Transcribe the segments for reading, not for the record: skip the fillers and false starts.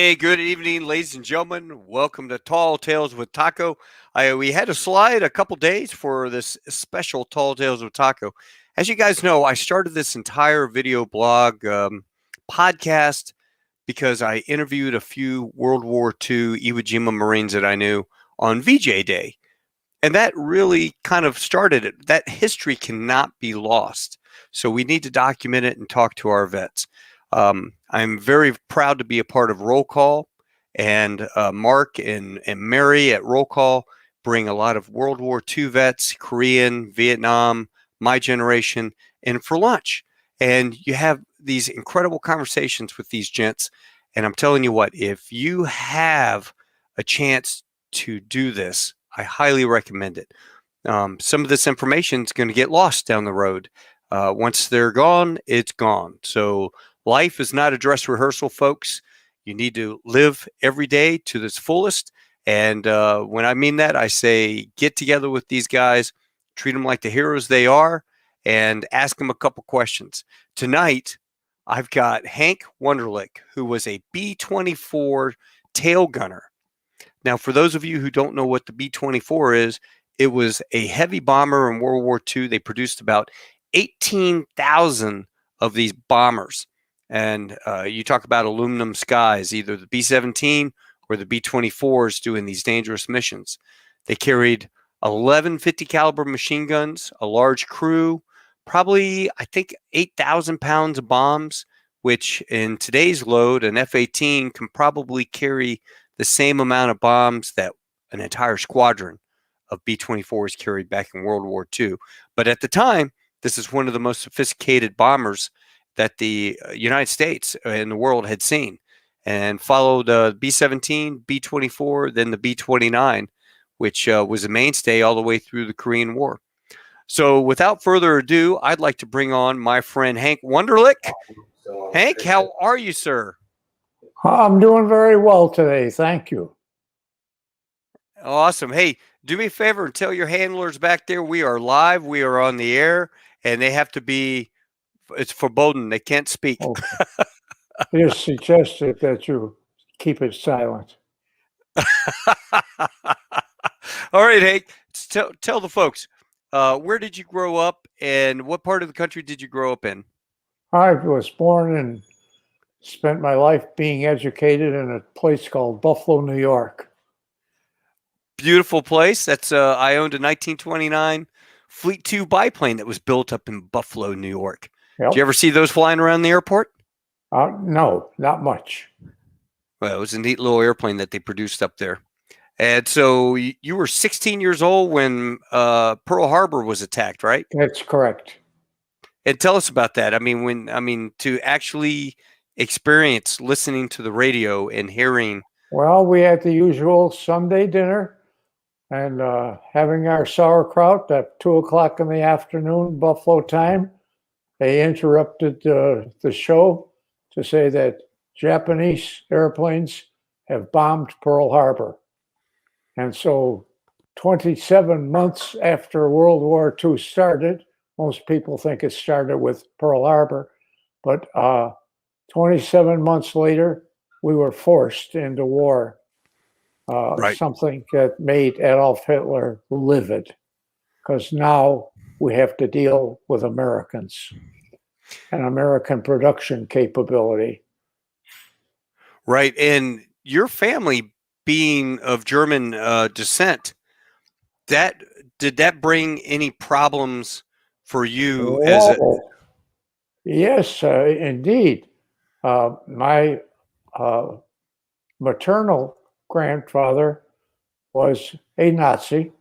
Hey, good evening, ladies and gentlemen. Welcome to Tall Tales with Taco. We had a slide a couple days for this special Tall Tales with Taco. As you guys know, I started this entire video blog podcast because I interviewed a few World War II Iwo Jima Marines that I knew on VJ Day. And that really kind of started it. That history cannot be lost. So we need to document it and talk to our vets. I'm very proud to be a part of Roll Call, and Mark and Mary at Roll Call bring a lot of World War II vets, Korean, Vietnam, my generation, in for lunch. And you have these incredible conversations with these gents. And I'm telling you what, if you have a chance to do this, I highly recommend it. Some of this information is going to get lost down the road. Once they're gone, it's gone. So life is not a dress rehearsal, folks. You need to live every day to its fullest. And when I mean that, I say get together with these guys, treat them like the heroes they are, and ask them a couple questions. Tonight, I've got Hank Wunderlich, who was a B-24 TailGunner. Now, for those of you who don't know what the B-24 is, it was a heavy bomber in World War II. They produced about 18,000 of these bombers. And you talk about aluminum skies, either the B-17 or the B-24s doing these dangerous missions. They carried 11 50 caliber machine guns, a large crew, probably, I think, 8,000 pounds of bombs, which in today's load, an F-18 can probably carry the same amount of bombs that an entire squadron of B-24s carried back in World War II. But at the time, this is one of the most sophisticated bombers that the United States and the world had seen, and followed B-17, B-24, then the B-29, which was a mainstay all the way through the Korean War. So without further ado, I'd like to bring on my friend Hank Wunderlich. Hank, how are you, sir? I'm doing very well today. Thank you. Awesome. Hey, do me a favor and tell your handlers back there we are live, we are on the air, and they have to be, it's verboten. They can't speak. Okay. It is suggested that you keep it silent. All right, Hank, tell the folks, where did you grow up and what part of the country did you grow up in? I was born and spent my life being educated in a place called Buffalo, New York. Beautiful place. That's I owned a 1929 Fleet II biplane that was built up in Buffalo, New York. Yep. Did you ever see those flying around the airport? No, not much. Well, it was a neat little airplane that they produced up there. And so you were 16 years old when Pearl Harbor was attacked, right? That's correct. And tell us about that. I mean, to actually experience listening to the radio and hearing. Well, we had the usual Sunday dinner and having our sauerkraut at 2 o'clock in the afternoon, Buffalo time. They interrupted the show to say that Japanese airplanes have bombed Pearl Harbor. And so 27 months after World War II started, most people think it started with Pearl Harbor, but 27 months later, we were forced into war, Right. Something that made Adolf Hitler livid, because now we have to deal with Americans and American production capability. Right. And your family being of German descent, did that bring any problems for you as a... Yes, indeed. My maternal grandfather was a Nazi.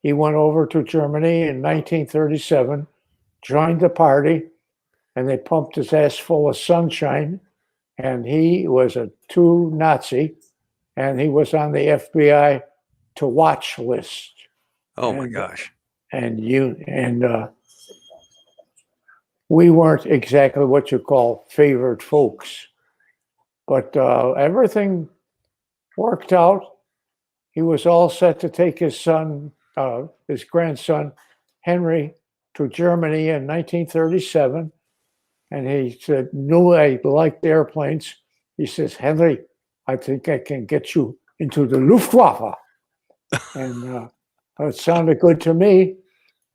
He went over to Germany in 1937, joined the party, and they pumped his ass full of sunshine. And he was a true Nazi, and he was on the FBI to watch list. Oh my gosh! And we weren't exactly what you call favored folks, but everything worked out. He was all set to take his son, his grandson, Henry, to Germany in 1937. And he said, knew I liked airplanes. He says, Henry, I think I can get you into the Luftwaffe. And it sounded good to me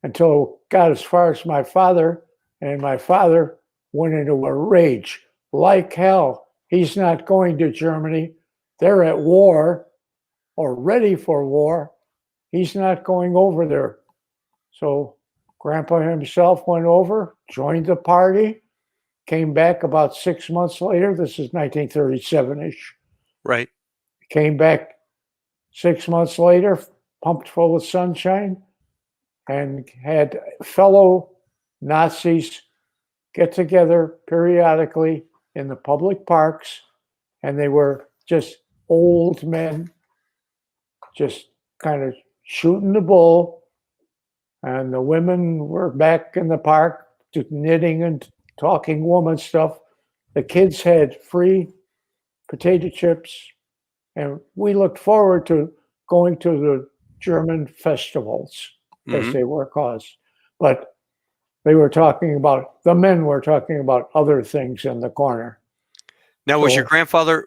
until it got as far as my father, and my father went into a rage. Like hell, he's not going to Germany. They're at war or ready for war. He's not going over there. So Grandpa himself went over, joined the party, came back about 6 months later. This is 1937-ish. Right. Came back 6 months later, pumped full of sunshine, and had fellow Nazis get together periodically in the public parks, and they were just old men, just kind of shooting the bull, and the women were back in the park knitting and talking woman stuff. The kids had free potato chips, and we looked forward to going to the German festivals, as they were called. But they were talking about, the men were talking about other things in the corner. Now, was your grandfather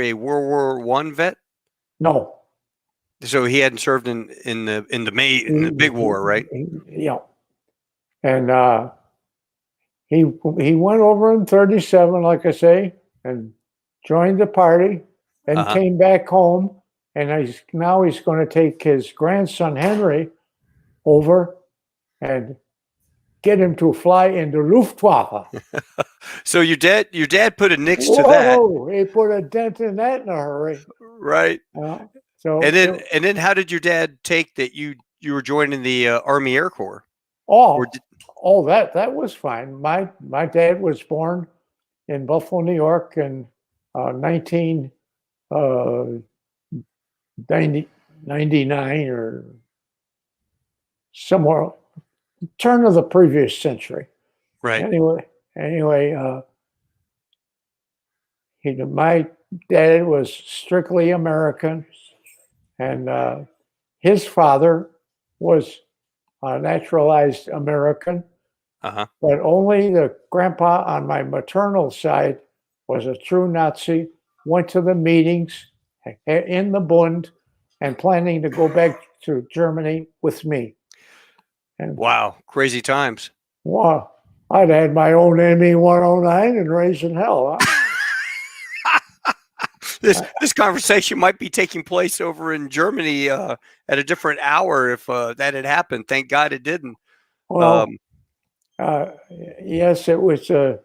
a World War I vet? No. So he hadn't served in the big war, right? Yeah. And he went over in 37, like I say, and joined the party, and came back home. And now he's going to take his grandson Henry over and get him to fly in the Luftwaffe. So your dad put a nix to that. Whoa, he put a dent in that in a hurry. Right. So and then how did your dad take that you were joining the Army Air Corps? That was fine. My dad was born in Buffalo, New York in 1999 or somewhere, turn of the previous century. Right. Anyway, my dad was strictly American, and his father was a naturalized American, but only the grandpa on my maternal side was a true Nazi, went to the meetings in the Bund and planning to go back to Germany with me. And wow, crazy times. Wow, I'd had my own ME-109 and raising hell. Huh? This conversation might be taking place over in Germany at a different hour if that had happened. Thank God it didn't. Well, yes, it was a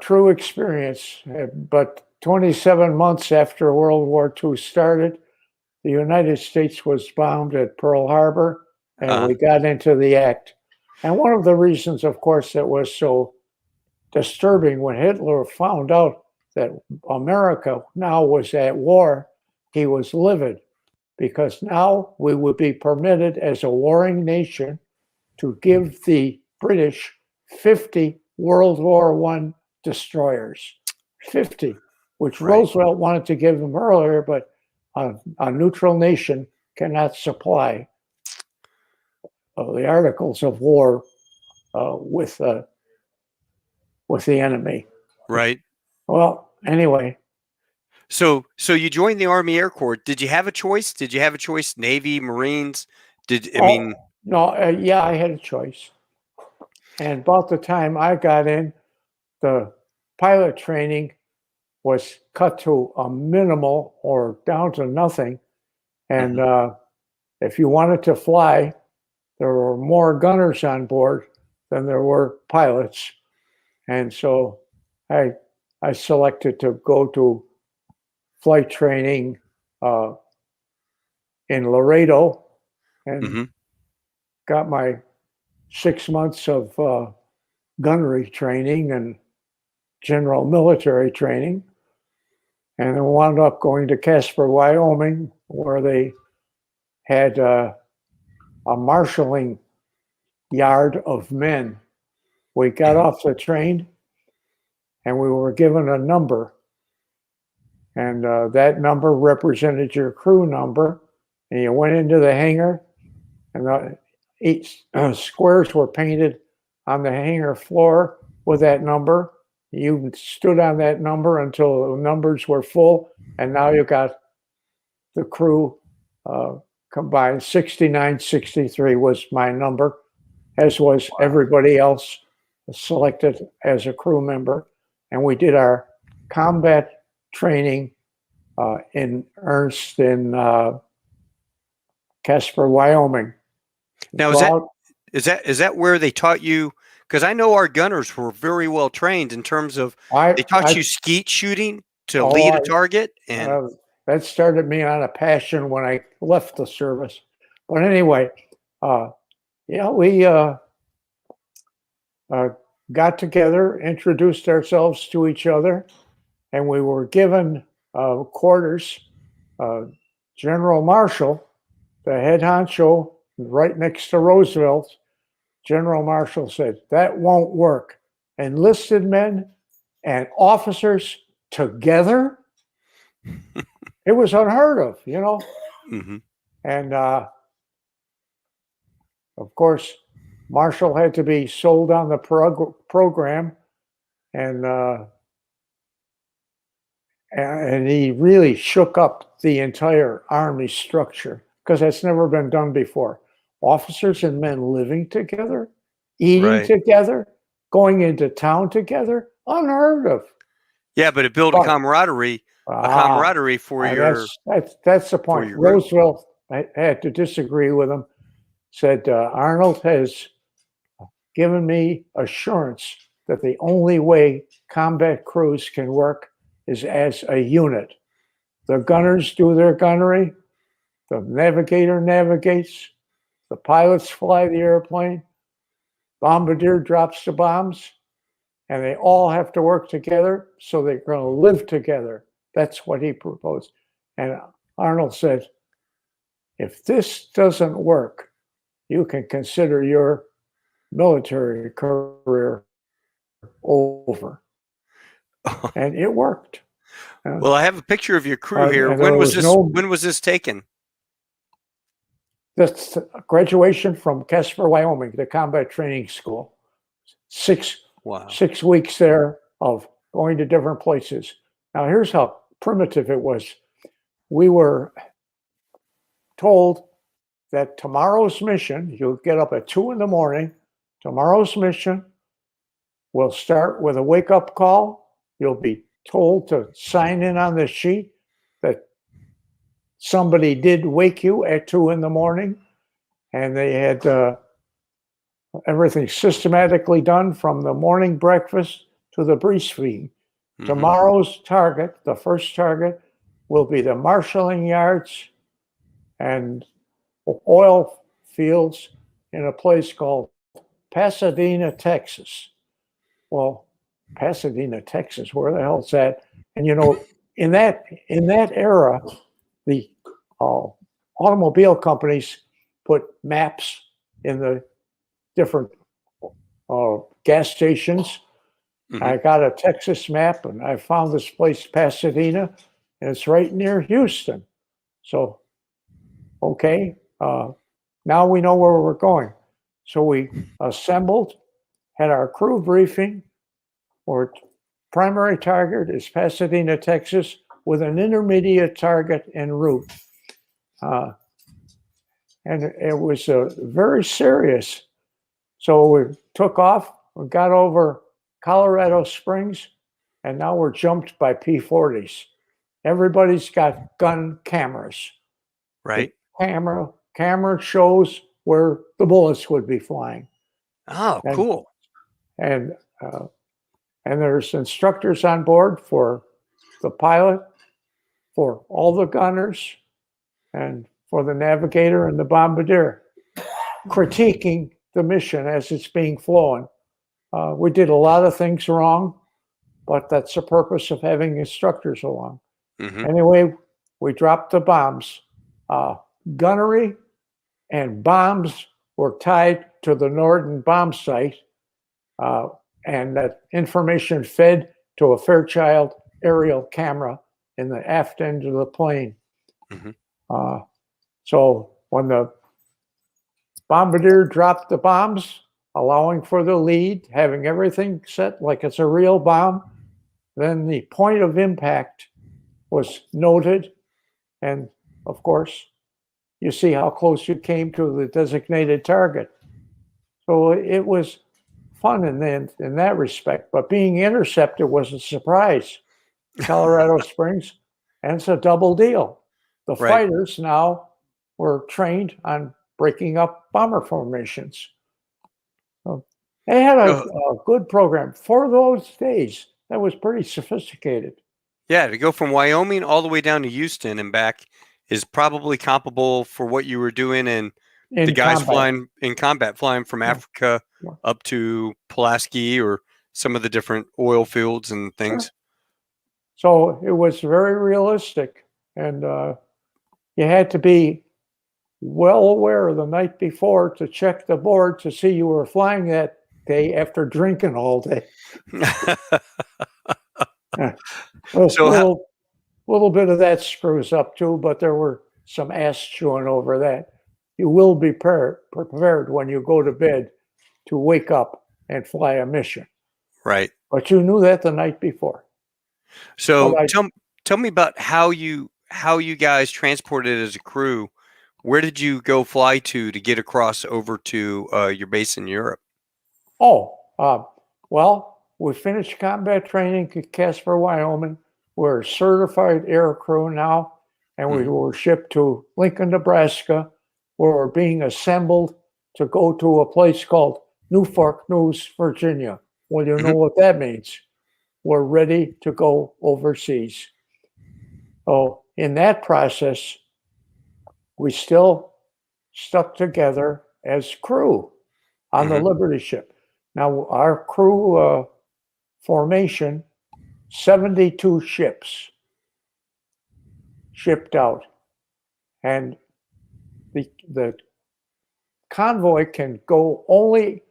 true experience. But 27 months after World War II started, the United States was bombed at Pearl Harbor, and we got into the act. And one of the reasons, of course, that was so disturbing when Hitler found out that America now was at war, he was livid, because now we would be permitted as a warring nation to give the British 50 World War I destroyers, 50, which Roosevelt wanted to give them earlier, but a neutral nation cannot supply the articles of war with the enemy. Right. Well, anyway. So you joined the Army Air Corps. Did you have a choice? Navy, Marines? No, I had a choice. And about the time I got in, the pilot training was cut to a minimal or down to nothing. And if you wanted to fly, there were more gunners on board than there were pilots. And so I selected to go to flight training in Laredo and got my 6 months of gunnery training and general military training, and then wound up going to Casper, Wyoming, where they had a marshalling yard of men. We got off the train and we were given a number, and that number represented your crew number, and you went into the hangar, and each squares were painted on the hangar floor with that number, you stood on that number until the numbers were full, and now you got the crew combined. 6963 was my number, as was everybody else selected as a crew member. And we did our combat training in Ernst in Casper, Wyoming. Now, is that where they taught you? Because I know our gunners were very well trained in terms of they taught you skeet shooting to lead a target, and that started me on a passion when I left the service. But anyway, we got together, introduced ourselves to each other, and we were given quarters. General Marshall, the head honcho, right next to Roosevelt, General Marshall said, "That won't work. Enlisted men and officers together?" It was unheard of, you know. Mm-hmm. And of course, Marshall had to be sold on the program, and he really shook up the entire Army structure, because that's never been done before. Officers and men living together, eating together, going into town together, unheard of. Yeah, but it built a camaraderie for your. That's the point. Roosevelt had to disagree with him. Said Arnold has given me assurance that the only way combat crews can work is as a unit. The gunners do their gunnery, the navigator navigates, the pilots fly the airplane, bombardier drops the bombs, and they all have to work together, so they're going to live together. That's what he proposed. And Arnold said, if this doesn't work, you can consider your military career over. And it worked. Well, I have a picture of your crew here. When was this taken? That's graduation from Casper, Wyoming, the combat training school. 6 weeks there of going to different places. Now, here's how primitive it was. We were told that tomorrow's mission, you'll get up at 2 a.m. Tomorrow's mission will start with a wake-up call. You'll be told to sign in on the sheet that somebody did wake you at 2 a.m. And they had everything systematically done from the morning breakfast to the breastfeeding. Mm-hmm. Tomorrow's target, the first target, will be the marshalling yards and oil fields in a place called Pasadena, Texas. Well, Pasadena, Texas, where the hell is that? And you know, in that era, the automobile companies put maps in the different gas stations. Mm-hmm. I got a Texas map, and I found this place, Pasadena, and it's right near Houston. So, okay, now we know where we're going. So we assembled, had our crew briefing. Our primary target is Pasadena, Texas, with an intermediate target en route. And it was very serious. So we took off, we got over Colorado Springs, and now we're jumped by P-40s. Everybody's got gun cameras. Right. The camera shows where the bullets would be flying. Oh, cool. And there's instructors on board for the pilot, for all the gunners, and for the navigator and the bombardier, critiquing the mission as it's being flown. We did a lot of things wrong, but that's the purpose of having instructors along. Mm-hmm. Anyway, we dropped the bombs. Gunnery and bombs were tied to the Norden bomb site, and that information fed to a Fairchild aerial camera in the aft end of the plane. Mm-hmm. So when the bombardier dropped the bombs, allowing for the lead, having everything set like it's a real bomb. Then the point of impact was noted. And of course, you see how close you came to the designated target. So it was fun in that respect. But being intercepted was a surprise. Colorado Springs, and it's a double deal. The Right. fighters now were trained on breaking up bomber formations. So they had a good program for those days. That was pretty sophisticated. Yeah, to go from Wyoming all the way down to Houston and back is probably comparable for what you were doing in the guys combat. flying in combat, flying from Africa Yeah. up to Pulaski or some of the different oil fields and things. Sure. So it was very realistic, and you had to be well aware the night before to check the board to see you were flying that day after drinking all day. So little bit of that screws up too, but there were some ass chewing over that. You will be prepared when you go to bed to wake up and fly a mission. Right. But you knew that the night before. So tell me about how you guys transported as a crew. Where did you go fly to get across over to your base in Europe? Well, we finished combat training at Casper, Wyoming. We're a certified air crew now, and we were shipped to Lincoln, Nebraska, where we're being assembled to go to a place called Newfork News, Virginia. Well, you know what that means. We're ready to go overseas. So in that process, we still stuck together as crew on the Liberty ship. Now, our crew formation, 72 ships shipped out. And the convoy can go only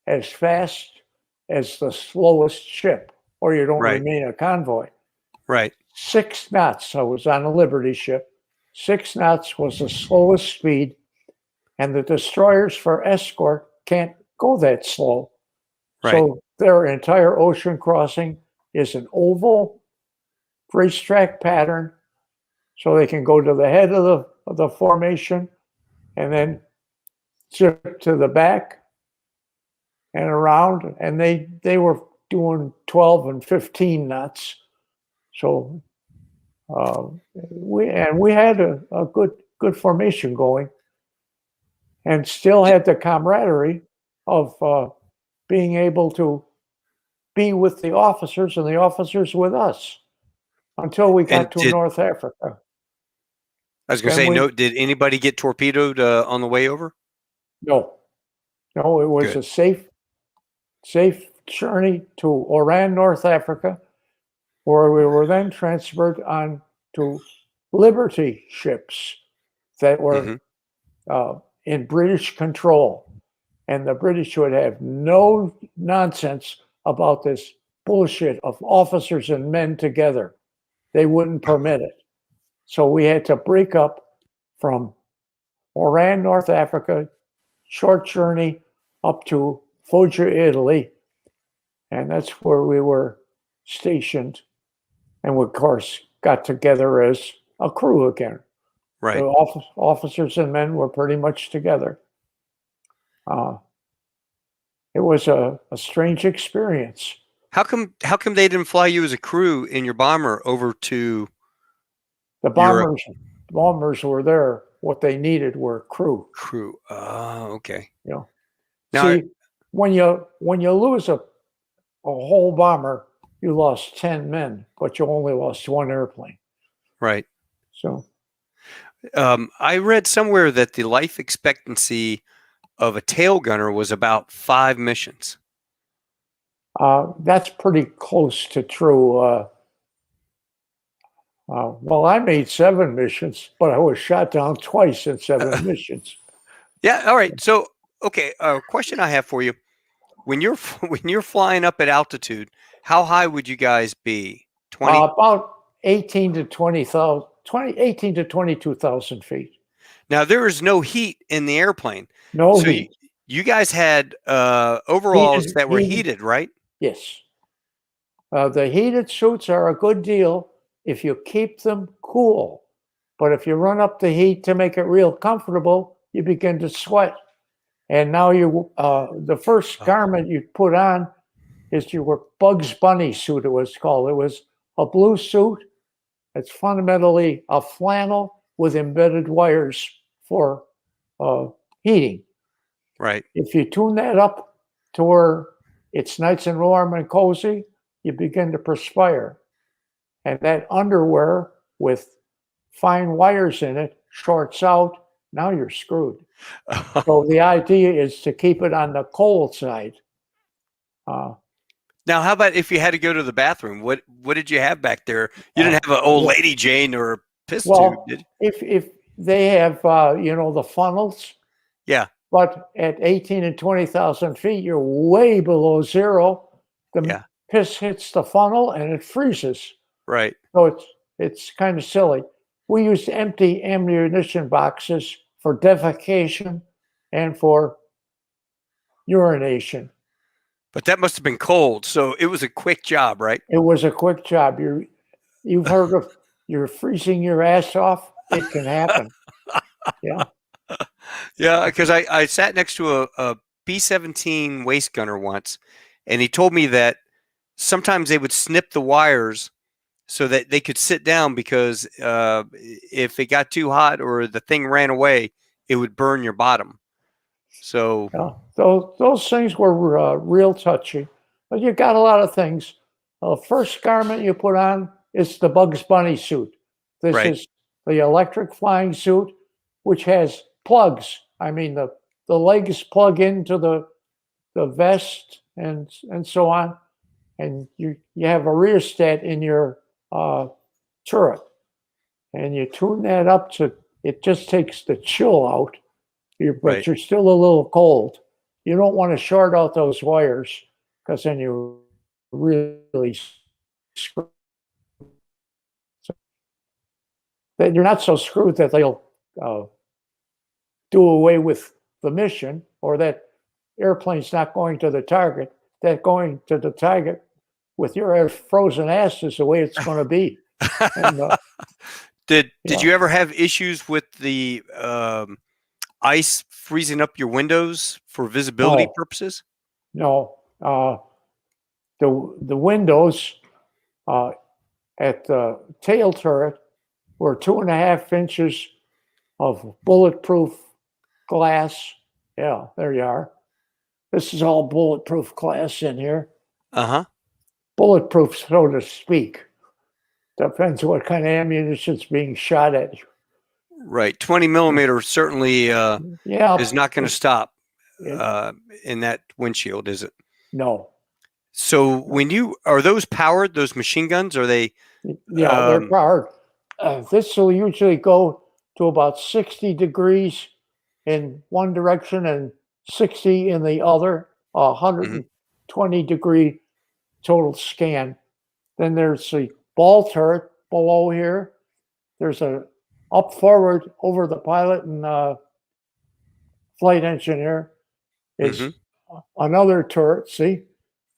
as fast as the slowest ship, or you don't remain a convoy. Right. 6 knots. I was on a Liberty ship. 6 knots was the slowest speed, and the destroyers for escort can't go that slow. Right. So their entire ocean crossing is an oval racetrack pattern, so they can go to the head of the formation and then zip to the back and around, and they were doing 12 and 15 knots. So we had a good formation going, and still had the camaraderie of being able to be with the officers and the officers with us until we got to North Africa. I was going to say, did anybody get torpedoed on the way over? No, it was a safe journey to Oran, North Africa, where we were then transferred on to Liberty ships that were in British control. And the British would have no nonsense about this bullshit of officers and men together. They wouldn't permit it. So we had to break up from Oran, North Africa, short journey up to Foggia, Italy. And that's where we were stationed. And we, of course, got together as a crew again. Right. The officers and men were pretty much together. It was a strange experience. How come they didn't fly you as a crew in your bomber over to the bombers? Europe? Bombers were there. What they needed were crew. Crew. Okay. You know, now, see, when you lose a whole bomber, you lost 10 men, but you only lost 1 airplane. Right. So, I read somewhere that the life expectancy of a TailGunner was about 5 missions. That's pretty close to true. Well, I made 7 missions, but I was shot down twice in 7 missions. Yeah. All right. So, okay. A question I have for you: when you're flying up at altitude, how high would you guys be? 20? About 18 to 20,000, 18 to 22,000 feet. Now there is no heat in the airplane. No heat. You guys had overalls that were Heated, heated, right? yes. The heated suits are a good deal if you keep them cool. But if you run up the heat to make it real comfortable, you begin to sweat. And now the first garment you put on is your Bugs Bunny suit, it was called. It was a blue suit. It's fundamentally a flannel with embedded wires for heating. Right. If you tune that up to where it's nice and warm and cozy, you begin to perspire. And that underwear with fine wires in it shorts out. Now you're screwed. So the idea is to keep it on the cold side. Now, how about if you had to go to the bathroom? What did you have back there? You didn't have an old lady Jane or a piss tube, did you? If they have the funnels, yeah. But at 18 and 20,000 feet, you're way below zero. The piss hits the funnel and it freezes. Right. So it's kind of silly. We used empty ammunition boxes for defecation and for urination. But that must have been cold, so it was a quick job, right? It was a quick job. You've heard of you're freezing your ass off? It can happen. Yeah. Yeah, because I sat next to a B-17 waist gunner once, and he told me that sometimes they would snip the wires so that they could sit down because if it got too hot or the thing ran away, it would burn your bottom. So those things were real touchy. But you got a lot of things. The first garment you put on is the Bugs Bunny suit. This is the electric flying suit, which has plugs. I mean, the legs plug into the vest and so on. And you have a rheostat in your turret. And you tune that up to, it just takes the chill out. But you're still a little cold. You don't want to short out those wires because then you really screw. You're not so screwed that they'll do away with the mission or that airplane's not going to the target. That going to the target with your frozen ass is the way it's going to be. And, did you ever have issues with the ice freezing up your windows for visibility purposes? No. The windows at the tail turret were 2.5 inches of bulletproof glass. Yeah, there you are. This is all bulletproof glass in here. Uh-huh. Bulletproof, so to speak. Depends what kind of ammunition's being shot at you. Right. 20 millimeter certainly is not going to stop in that windshield, is it? No. So when are those powered, those machine guns? Are they? Yeah, they're powered. This will usually go to about 60 degrees in one direction and 60 in the other, 120 degree total scan. Then there's the ball turret below here. There's a up forward over the pilot and flight engineer is another turret, see?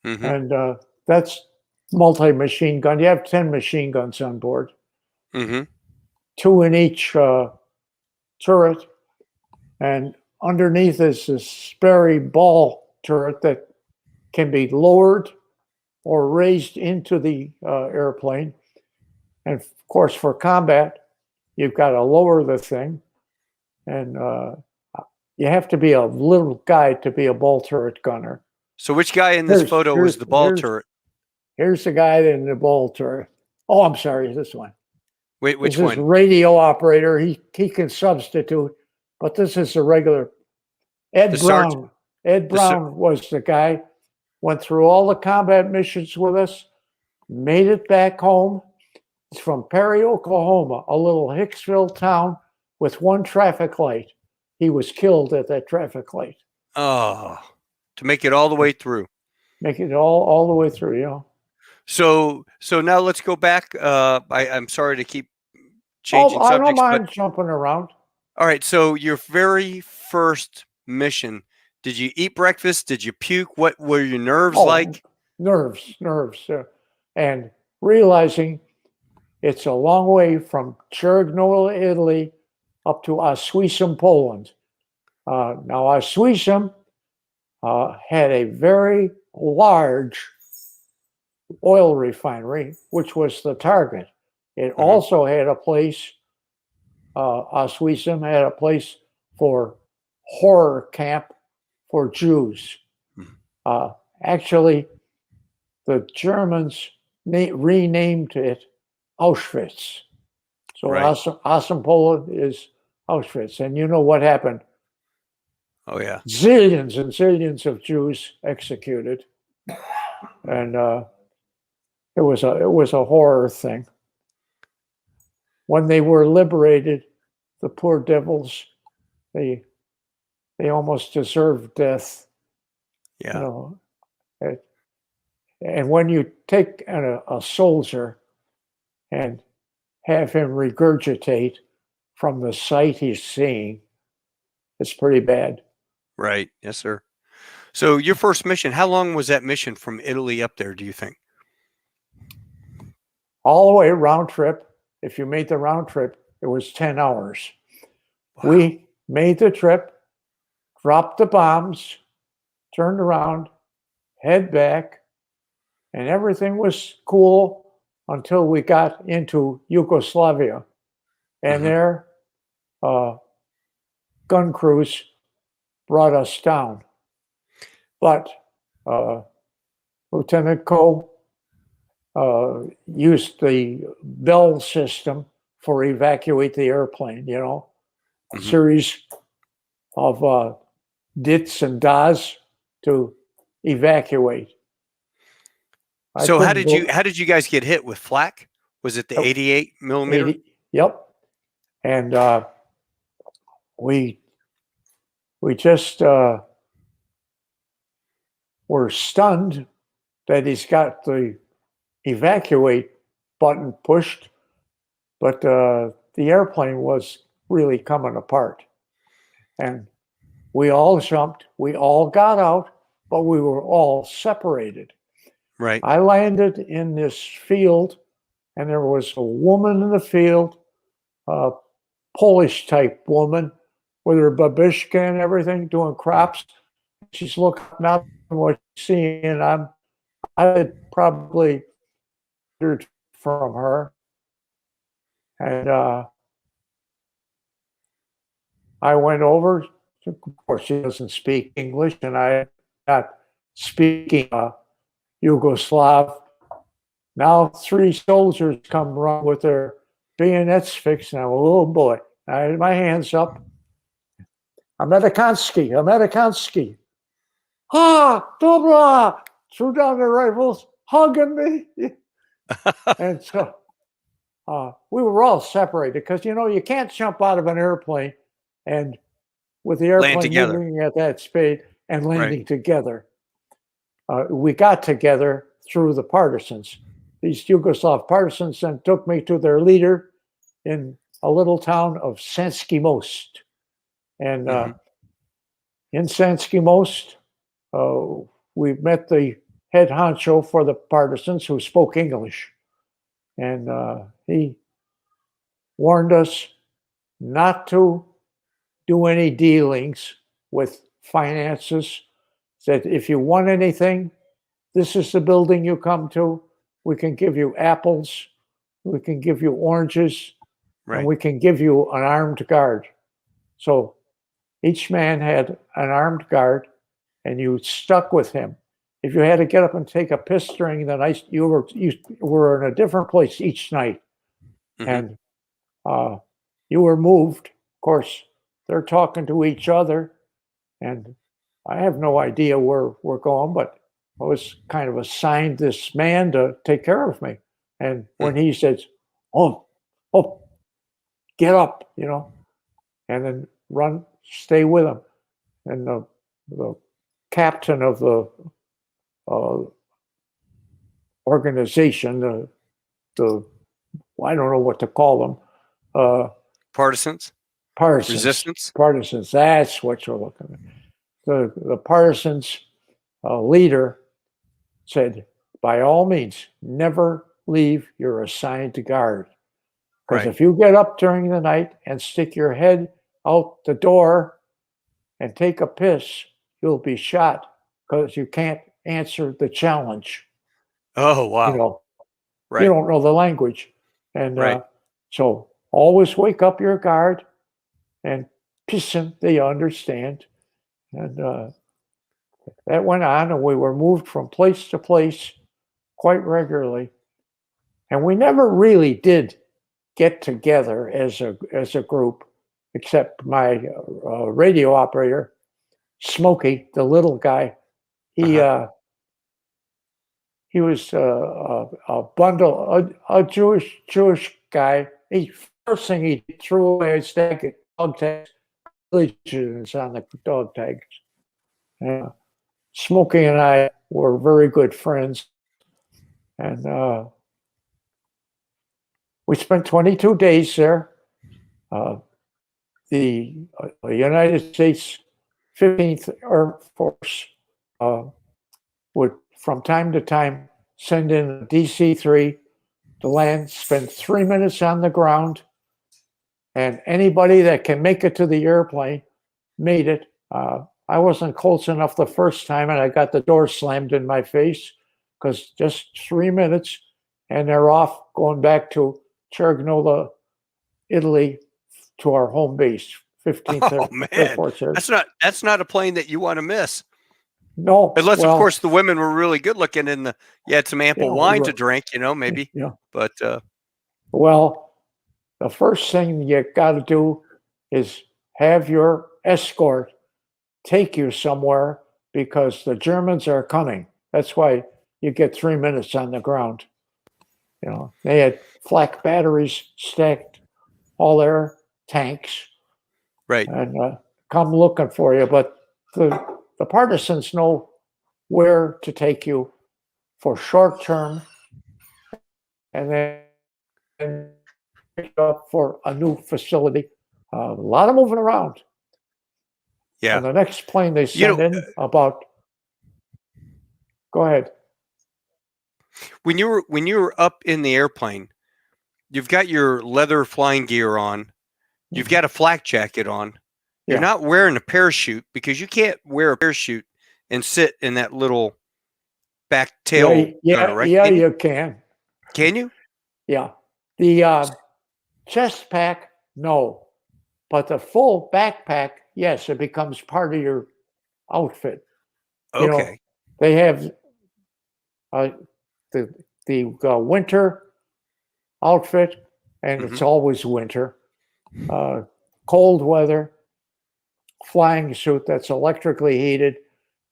And that's multi-machine gun. You have 10 machine guns on board. 2 in each turret. And underneath is this Sperry ball turret that can be lowered or raised into the airplane. And of course, for combat, you've got to lower the thing. And you have to be a little guy to be a ball turret gunner. So which guy in this photo was the ball turret? Here's the guy in the ball turret. Oh, I'm sorry, this one. Wait, which one? This is radio operator. He can substitute, but this is the regular. Ed Brown. Ed Brown was the guy, went through all the combat missions with us, made it back home. He's from Perry, Oklahoma, a little Hicksville town with one traffic light. He was killed at that traffic light. Oh, to make it all the way through. Make it all the way through, you know. So now let's go back. I'm sorry to keep changing subjects. I don't mind jumping around. All right. So your very first mission, Did you eat breakfast? Did you puke? What were your nerves Oh, like? nerves. And realizing it's a long way from Cerignola, Italy, up to Oswiecim, Poland. Now, Oswiecim had a very large oil refinery, which was the target. It also had a place, Oswiecim had a place for horror camp for Jews. Actually, the Germans renamed it Auschwitz. So Right. Oswiecim, Poland is Auschwitz. And you know what happened? Oh, yeah. Zillions and zillions of Jews executed. And it was a horror thing. When they were liberated, the poor devils, they almost deserved death. Yeah. You know, and when you take a soldier and have him regurgitate from the sight he's seeing, it's pretty bad. Right. Yes, sir. So your first mission, how long was that mission from Italy up there, do you think? All the way round trip. If you made the round trip, it was 10 hours. Wow. We made the trip, dropped the bombs, turned around, head back, and everything was cool until we got into Yugoslavia. And there, gun crews brought us down. But Lieutenant Coe used the bell system for evacuate the airplane, you know, a series of dits and das to evacuate. So how did you guys get hit with flak? Was it the 88 millimeter? Yep. And we just were stunned that he's got the evacuate button pushed, but the airplane was really coming apart. And we all jumped, we all got out, but we were all separated. Right. I landed in this field, and there was a woman in the field, a Polish type woman with her babushka and everything, doing crops. She's looking out and what she's seeing. I had probably heard from her. And I went over. Of course, she doesn't speak English, and I'm not speaking Yugoslav. Now 3 soldiers come run with their bayonets fixed, and I'm, oh boy. I had my hands up. Amerikanski. Ah, dobra! Threw down their rifles, hugging me. And so we were all separated because, you know, you can't jump out of an airplane and with the airplane moving at that speed and landing together. We got together through the partisans. These Yugoslav partisans then took me to their leader in a little town of Sanski Most. And in Sanski Most, we met the head honcho for the partisans who spoke English. And he warned us not to do any dealings with finances. Said, if you want anything, this is the building you come to. We can give you apples. We can give you oranges. Right. And we can give you an armed guard. So each man had an armed guard, and you stuck with him. If you had to get up and take a piss during the night, you were in a different place each night. And you were moved. Of course, they're talking to each other, and I have no idea where we're going, but I was kind of assigned this man to take care of me. And when he says, oh, get up, you know, and then run, stay with him. And the captain of the organization, the I don't know what to call them. Partisans? Partisans. Resistance? Partisans. That's what you're looking at. the Partisans leader said, by all means, never leave your assigned guard. Because if you get up during the night and stick your head out the door and take a piss, you'll be shot because you can't answer the challenge. Oh, wow. You know, you don't know the language. And so always wake up your guard and pissen, they understand. And that went on, and we were moved from place to place quite regularly. And we never really did get together as a group, except my radio operator, Smokey, the little guy. He was a bundle, a Jewish guy. First thing he threw away his dog tags, religions on the dog tags. Smokey and I were very good friends, and we spent 22 days there. The United States 15th Air Force would, from time to time, send in a DC-3 to land, spend 3 minutes on the ground, and anybody that can make it to the airplane made it. I wasn't close enough the first time, and I got the door slammed in my face because just 3 minutes, and they're off going back to Cerignola, Italy, to our home base, 15th Air Force. That's not a plane that you want to miss. No, unless of course the women were really good looking and you had some ample wine to drink, maybe. Yeah. But well, the first thing you got to do is have your escort take you somewhere because the Germans are coming. That's why you get 3 minutes on the ground. They had flak batteries stacked all their tanks, and come looking for you. But the Partisans know where to take you for short term, and then pick you up for a new facility. A lot of moving around. Yeah. And the next plane they send in about. Go ahead. When you were up in the airplane, you've got your leather flying gear on, you've got a flak jacket on. You're not wearing a parachute because you can't wear a parachute and sit in that little back tail gunner, right? Yeah, you can. Can you? Yeah. The chest pack, no. But the full backpack, yes, it becomes part of your outfit. Okay. They have the winter outfit, and it's always winter. Cold weather, flying suit that's electrically heated.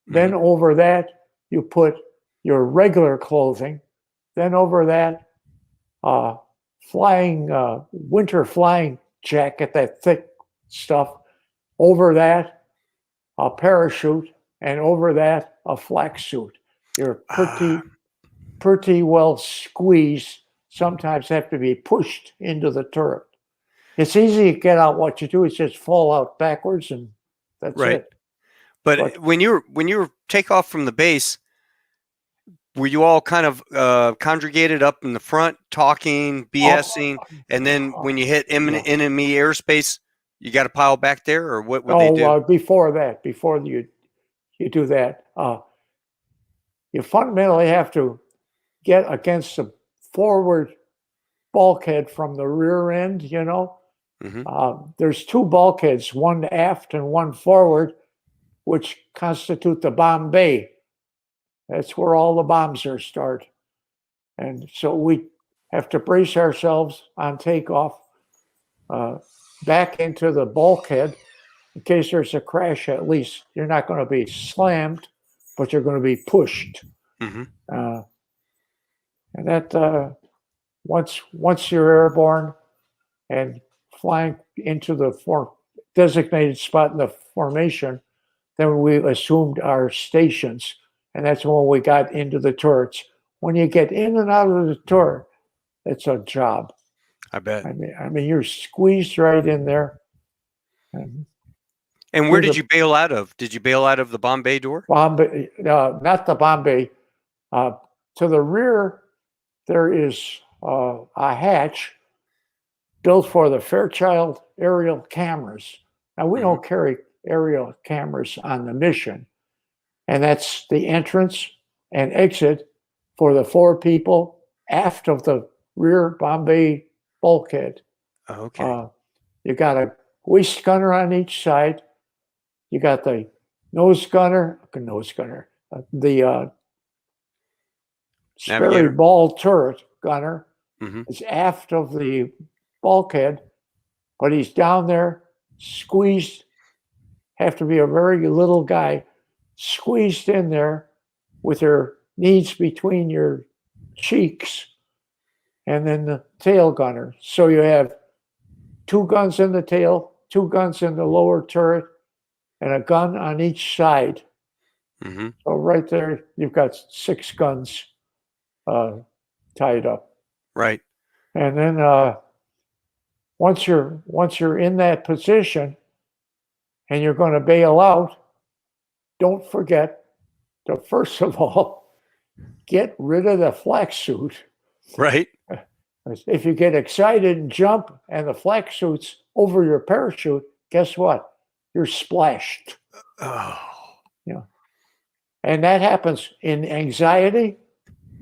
Then over that, you put your regular clothing. Then over that, winter flying jacket, that thick stuff. Over that, a parachute, and over that, a flak suit. You're pretty well squeezed. Sometimes have to be pushed into the turret. It's easy to get out. What you do is just fall out backwards, and that's it. But when you take off from the base, were you all kind of congregated up in the front, talking, BSing, and then when you hit enemy airspace, you got to pile back there, or what would they do? Before that, before you do that, you fundamentally have to get against the forward bulkhead from the rear end. There's two bulkheads, one aft and one forward, which constitute the bomb bay. That's where all the bombs are stored. And so we have to brace ourselves on takeoff back into the bulkhead in case there's a crash. At least you're not going to be slammed, but you're going to be pushed. And that once you're airborne and flying into the designated spot in the formation, then we assumed our stations, and that's when we got into the turrets. When you get in and out of the turret, it's a job. I bet. I mean, you're squeezed right in there. And And where did you bail out of? Did you bail out of the bomb bay door? Bombay, not the Bombay. To the rear, there is a hatch built for the Fairchild aerial cameras. Now, we don't carry aerial cameras on the mission. And that's the entrance and exit for the 4 people aft of the rear Bombay bulkhead. Okay. You got a waist gunner on each side. You got the the Sperry ball turret gunner is aft of the bulkhead, but he's down there squeezed, have to be a very little guy, squeezed in there with your knees between your cheeks, and then the tail gunner. So you have 2 guns in the tail, 2 guns in the lower turret, and a gun on each side. So right there, you've got 6 guns tied up. Right. And then once you're in that position and you're going to bail out, don't forget to first of all get rid of the flak suit. Right. If you get excited and jump and the flak suit's over your parachute, guess what? You're splashed. Oh. Yeah. And that happens in anxiety.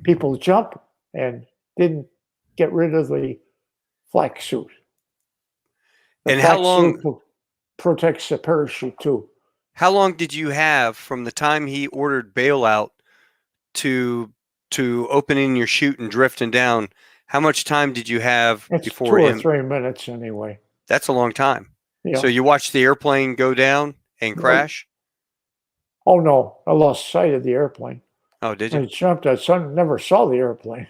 People jump and didn't get rid of the flak suit. And how long protects the parachute too? How long did you have from the time he ordered bailout to opening your chute and drifting down? How much time did you have before? 2 or 3 minutes anyway. That's a long time. Yeah. So you watched the airplane go down and crash? Oh no, I lost sight of the airplane. Oh, did you? I jumped. I never saw the airplane.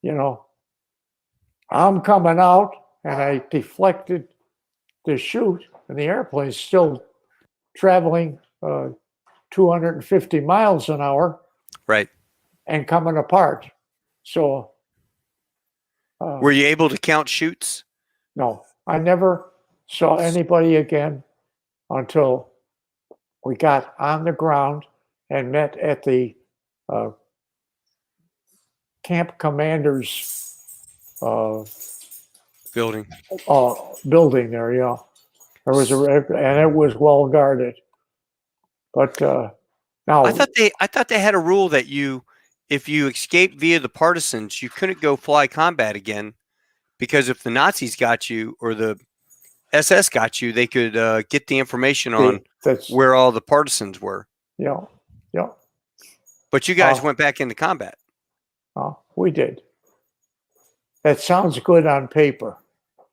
You know, I'm coming out and I deflected the chute, and the airplane's still traveling 250 miles an hour. Right. And coming apart. So. Were you able to count chutes? No, I never saw anybody again until we got on the ground and met at the camp commander's building. Building there, yeah. There was and it was well guarded. But now I thought they had a rule that if you escaped via the Partisans, you couldn't go fly combat again, because if the Nazis got you or the SS got you, they could get the information on where all the Partisans were. Yeah, yeah. But you guys went back into combat. We did. That sounds good on paper.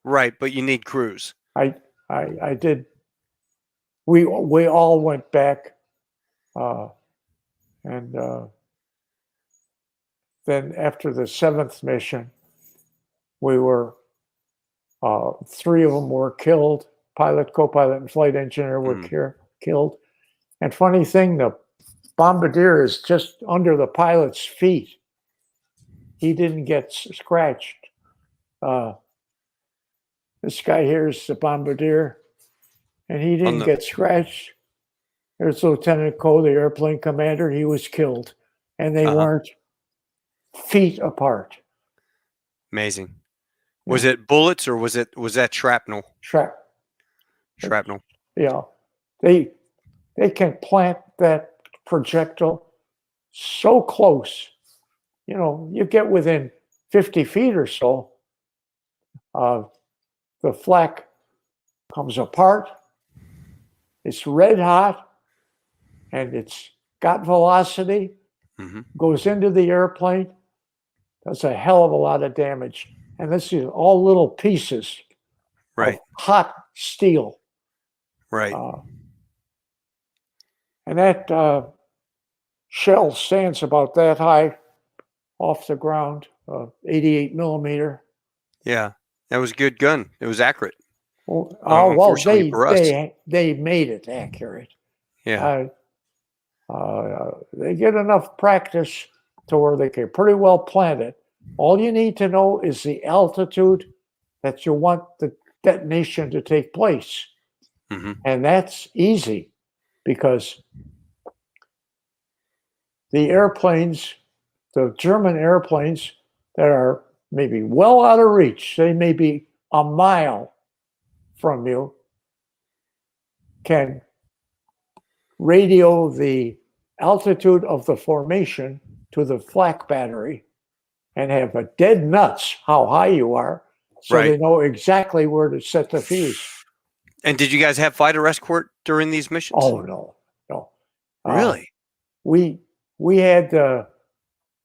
Right, but you need crews. I did. We all went back, and then after the 7th mission, we were 3 of them were killed. Pilot, co-pilot, and flight engineer were killed. And funny thing, the bombardier is just under the pilot's feet. He didn't get scratched. This guy here is the bombardier, and he didn't get scratched. There's Lieutenant Coe, the airplane commander. He was killed, and they weren't feet apart. Amazing. Was it bullets or was that shrapnel? Shrapnel. Yeah, they can plant that projectile so close. You know, you get within 50 feet or so, the flak comes apart. It's red hot, and it's got velocity. Goes into the airplane. Does a hell of a lot of damage. And this is all little pieces of hot steel. Right. And that shell stands about that high off the ground, 88 millimeter. Yeah, that was a good gun. It was accurate. Well, they made it accurate. Yeah. They get enough practice to where they can pretty well plant it. All you need to know is the altitude that you want the detonation to take place. Mm-hmm. And that's easy because the airplanes, the German airplanes that are maybe well out of reach, they may be a mile from you, can radio the altitude of the formation to the flak battery and have a dead nuts how high you are, so they Right. know exactly where to set the fuse. And did you guys have fighter escort during these missions? Oh, no, no. Really? We had the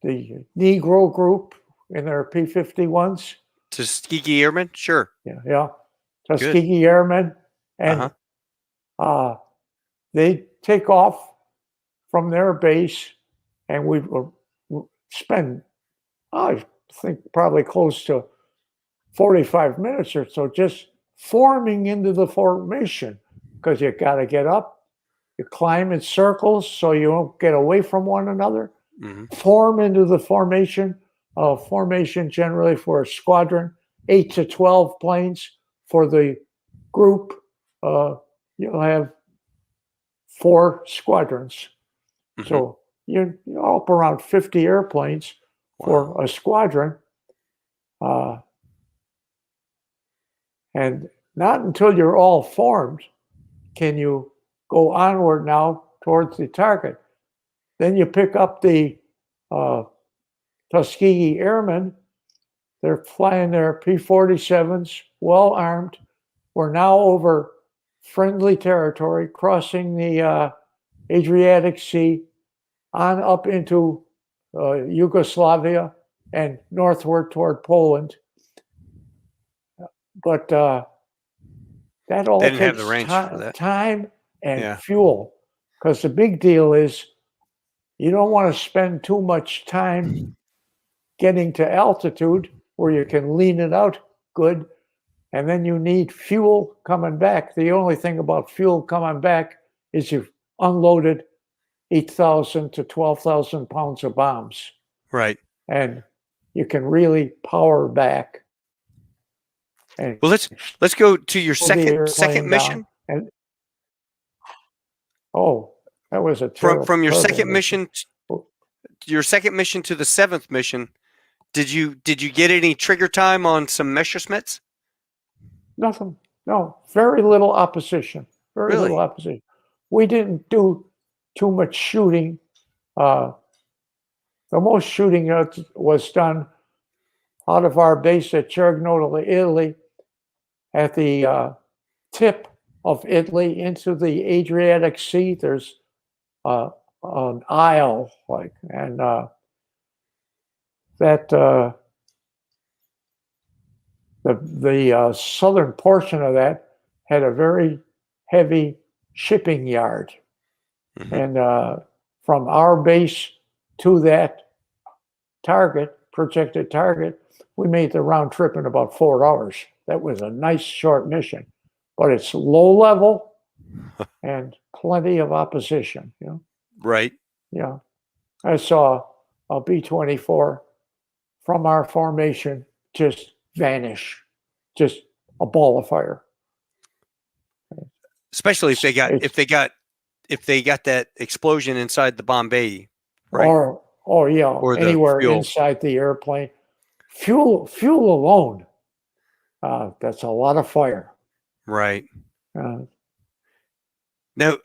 Negro group in their P-51s. Tuskegee Airmen? Sure. Yeah. Tuskegee Airmen. And they take off from their base, and we would spend, I think, probably close to 45 minutes or so just forming into the formation, because you got to get up, you climb in circles so you don't get away from one another, form into the formation. Formation generally for a squadron, 8 to 12 planes. For the group, you'll have 4 squadrons. So you're up around 50 airplanes for a squadron. And not until you're all formed can you go onward now towards the target. Then you pick up the Tuskegee Airmen. They're flying their P-47s, well armed. We're now over friendly territory, crossing the Adriatic Sea, on up into Yugoslavia and northward toward Poland. But that all They didn't have takes the range for that. time and fuel, because the big deal is you don't want to spend too much time getting to altitude where you can lean it out good, and then you need fuel coming back. The only thing about fuel coming back is you've unloaded 8,000 to 12,000 pounds of bombs. Right. And you can really power back. And well, let's go to your second mission. And, that was a terrible, from your terrible second mission, your second mission to the 7th mission. Did you get any trigger time on some Messerschmitts? Nothing. No, very little opposition. Very little opposition. We didn't do too much shooting. The most shooting was done out of our base at Cerignola, Italy, at the tip of Italy into the Adriatic Sea. There's an isle, and that the southern portion of that had a very heavy shipping yard. And from our base to that projected target, we made the round trip in about 4 hours. That was a nice short mission, but it's low level and plenty of opposition. Right. Yeah. I saw a B-24 from our formation just vanish, just a ball of fire. Especially if they got that explosion inside the bomb bay, right? Or anywhere inside the airplane. Fuel alone, that's a lot of fire. Right. Now,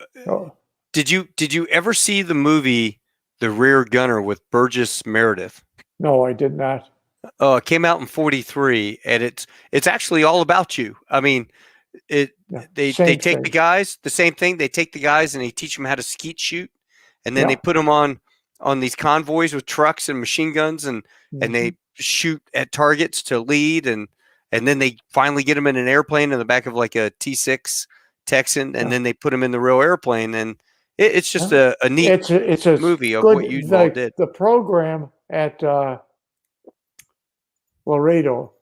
did you ever see the movie The Rear Gunner with Burgess Meredith? No, I did not. It came out in 1943, and it's actually all about you. I mean, they take the guys, the same thing. They take the guys and they teach them how to skeet shoot, and then they put them on these convoys with trucks and machine guns, and they shoot at targets to lead, and then they finally get them in an airplane in the back of like a T6 Texan, and then they put them in the real airplane, and it's just a neat it's a movie of good, what you all did. The program at Laredo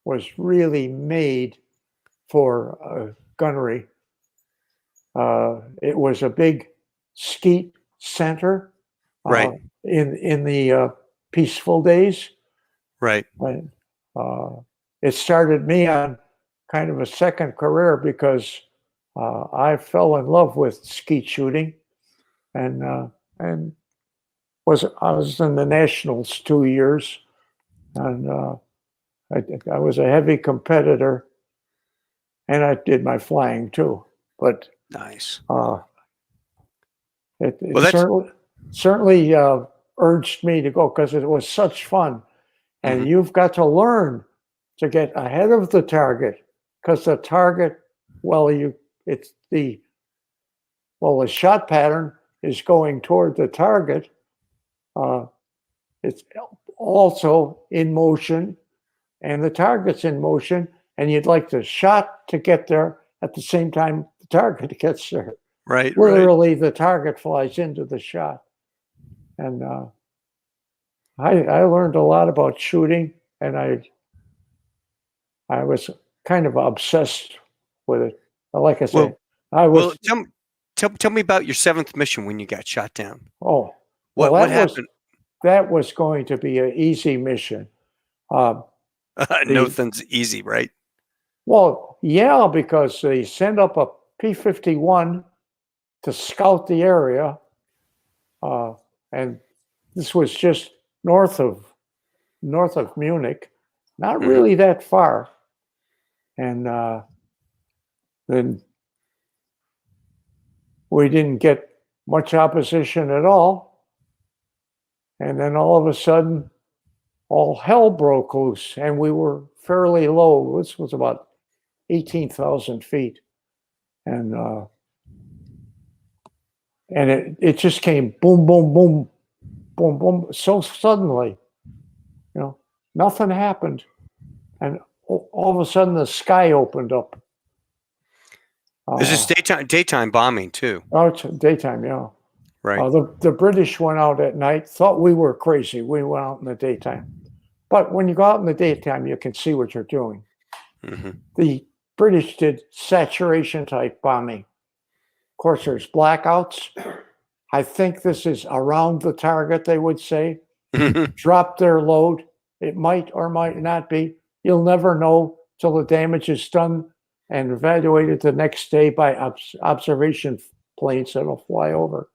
was really made for gunnery. It was a big skeet center, right, in the peaceful days. Right. It started me on kind of a second career, because I fell in love with skeet shooting, and I was in the nationals 2 years, and I was a heavy competitor, and I did my flying too. But Nice. It Well, that's certainly urged me to go because it was such fun. And you've got to learn to get ahead of the target because the target, the shot pattern is going toward the target. It's also in motion, and the target's in motion, and you'd like the shot to get there at the same time the target gets there. right. Literally, the target flies into the shot. And I learned a lot about shooting, and I was kind of obsessed with it. Like I said, Well, tell me about your 7th mission when you got shot down. What happened? That was going to be an easy mission. Nothing's easy, right? Well, yeah, because they sent up a P-51 to scout the area, and this was just north of Munich, not really that far. And then we didn't get much opposition at all. And then all of a sudden, all hell broke loose, and we were fairly low. This was about 18,000 feet. And it just came boom, boom, boom, boom, boom, so suddenly, nothing happened. And all of a sudden the sky opened up. This is daytime bombing too. Oh, it's daytime, yeah. Right. The British went out at night, thought we were crazy. We went out in the daytime. But when you go out in the daytime, you can see what you're doing. The British did saturation type bombing. Of course, there's blackouts. I think this is around the target, they would say. Drop their load. It might or might not be. You'll never know till the damage is done and evaluated the next day by observation planes that'll fly over.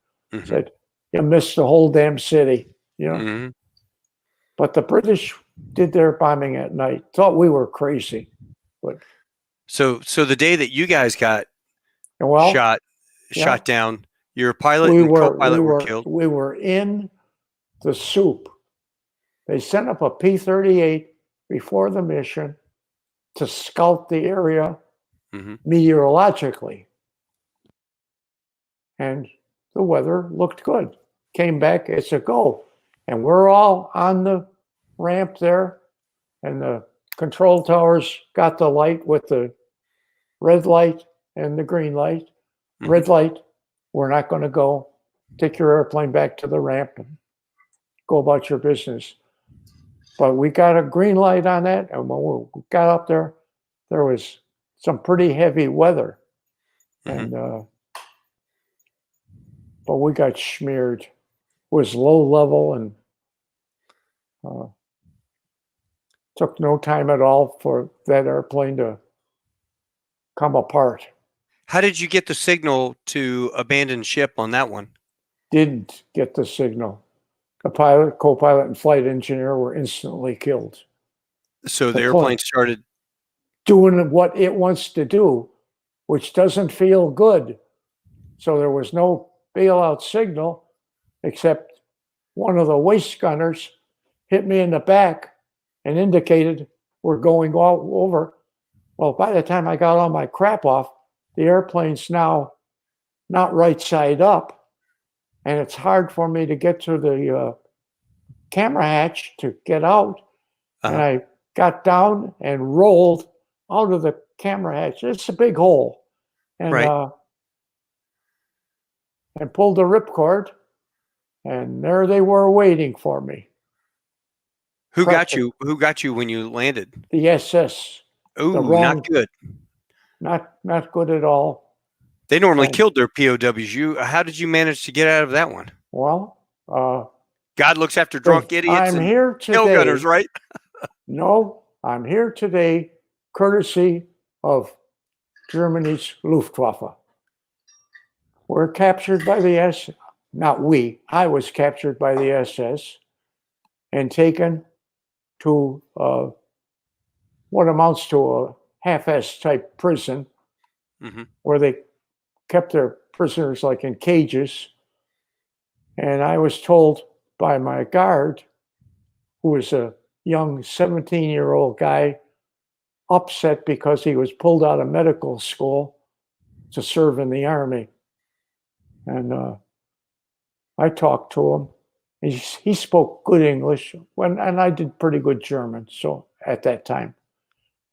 Said, you missed the whole damn city, But the British did their bombing at night. Thought we were crazy. But so the day that you guys got shot down, your pilot and co-pilot were killed. We were in the soup. They sent up a P-38 before the mission to scout the area meteorologically. And the weather looked good. Came back, it's a go. And we're all on the ramp there, and the control towers got the light with the red light and the green light. Red light, we're not going to go. Take your airplane back to the ramp and go about your business. But we got a green light on that, and when we got up there, there was some pretty heavy weather. And but we got smeared. It was low level, and took no time at all for that airplane to come apart. How did you get the signal to abandon ship on that one? Didn't get the signal. The pilot, co-pilot, and flight engineer were instantly killed. So the airplane started doing what it wants to do, which doesn't feel good. So there was no bailout signal, except one of the waist gunners hit me in the back and indicated we're going all over. Well, by the time I got all my crap off, the airplane's now not right side up, and it's hard for me to get to the camera hatch to get out. And I got down and rolled out of the camera hatch. It's a big hole. And and pulled the ripcord, and there they were waiting for me. Who got you? Who got you when you landed? The SS. Oh, not good. Not good at all. They normally killed their POWs. How did you manage to get out of that one? Well, God looks after drunk idiots and tailgunners, right? No, I'm here today courtesy of Germany's Luftwaffe. We're captured by the SS. Not we. I was captured by the SS and taken to what amounts to a half-S type prison where they kept their prisoners like in cages. And I was told by my guard, who was a young 17-year-old guy, upset because he was pulled out of medical school to serve in the army. And I talked to him. He spoke good English, and I did pretty good German. So at that time,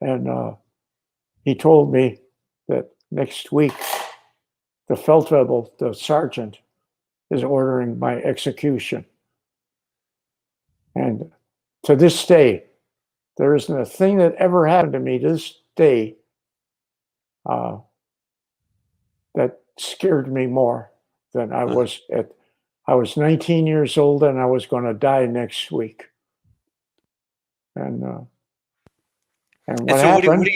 and he told me that next week the Feldwebel, the sergeant, is ordering my execution. And to this day, there isn't a thing that ever happened to me to this day that scared me more than I was at. I was 19 years old and I was going to die next week. And what so happened?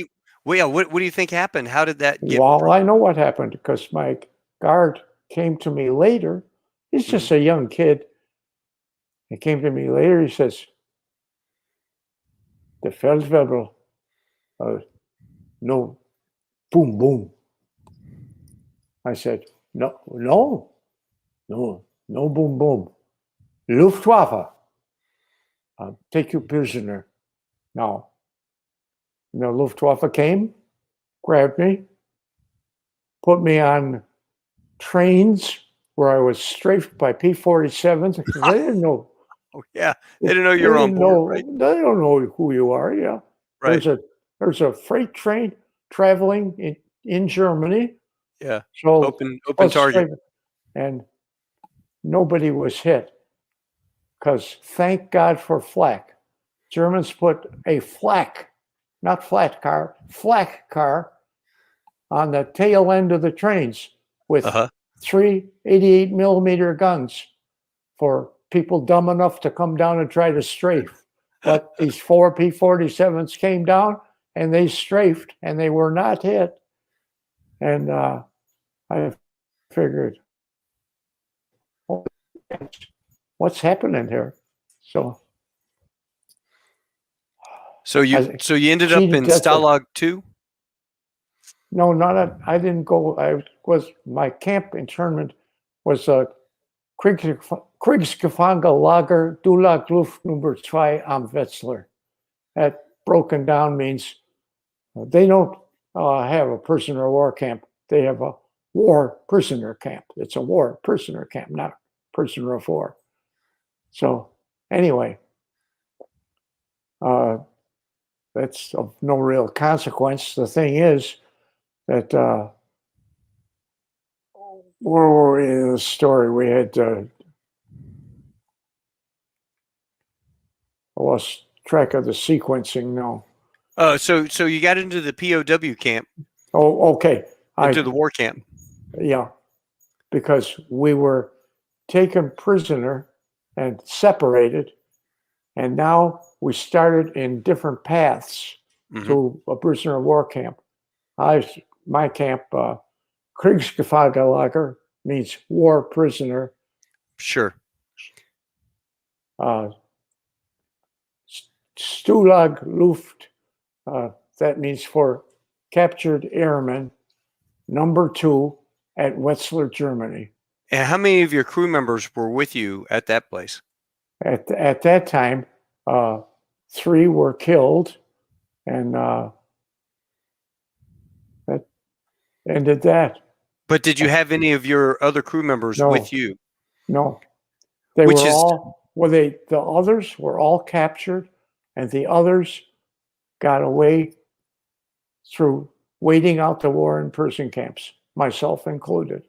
What do you think happened? How did that get? Well, I know what happened because my guard came to me later. He's just a young kid. He came to me later. He says, "The Feldwebel, no, boom, boom." I said, "No, boom, boom. Luftwaffe. I'll take you prisoner now." And the Luftwaffe came, grabbed me, put me on trains where I was strafed by P-47s because they didn't know. Oh, yeah, they didn't know you were on board, right? They don't know who you are. Yeah, right. There's a freight train traveling in Germany. Yeah, so open target, and nobody was hit because thank God for Flak. Germans put a Flak, not flat car, Flak car on the tail end of the trains with 3 88 millimeter guns for people dumb enough to come down and try to strafe. But these 4 P-47s came down and they strafed and they were not hit. And I figured, what's happening here? So you ended up in Stalag 2? No, I didn't go. My camp internment was Kriegsgefangene-Lager Dulag Luft Nummer 2 am Wetzlar. That broken down means they don't have a prisoner of war camp. They have a war prisoner camp. It's a war prisoner camp, not prisoner of war. So anyway, that's of no real consequence. The thing is that where were we in the story? We had I lost track of the sequencing now. So you got into the POW camp. Oh, okay. Into the war camp. Yeah, because we were taken prisoner and separated, and now we started in different paths to a prisoner of war camp. My camp, Kriegsgefangene-Lager, means war prisoner. Sure. Stalag Luft, that means for captured airmen, number 2 at Wetzlar, Germany. And how many of your crew members were with you at that place? At that time, 3 were killed, and that ended that. But did you have any of your other crew members with you? No. The others were all captured, and the others got away through waiting out the war in prison camps, myself included.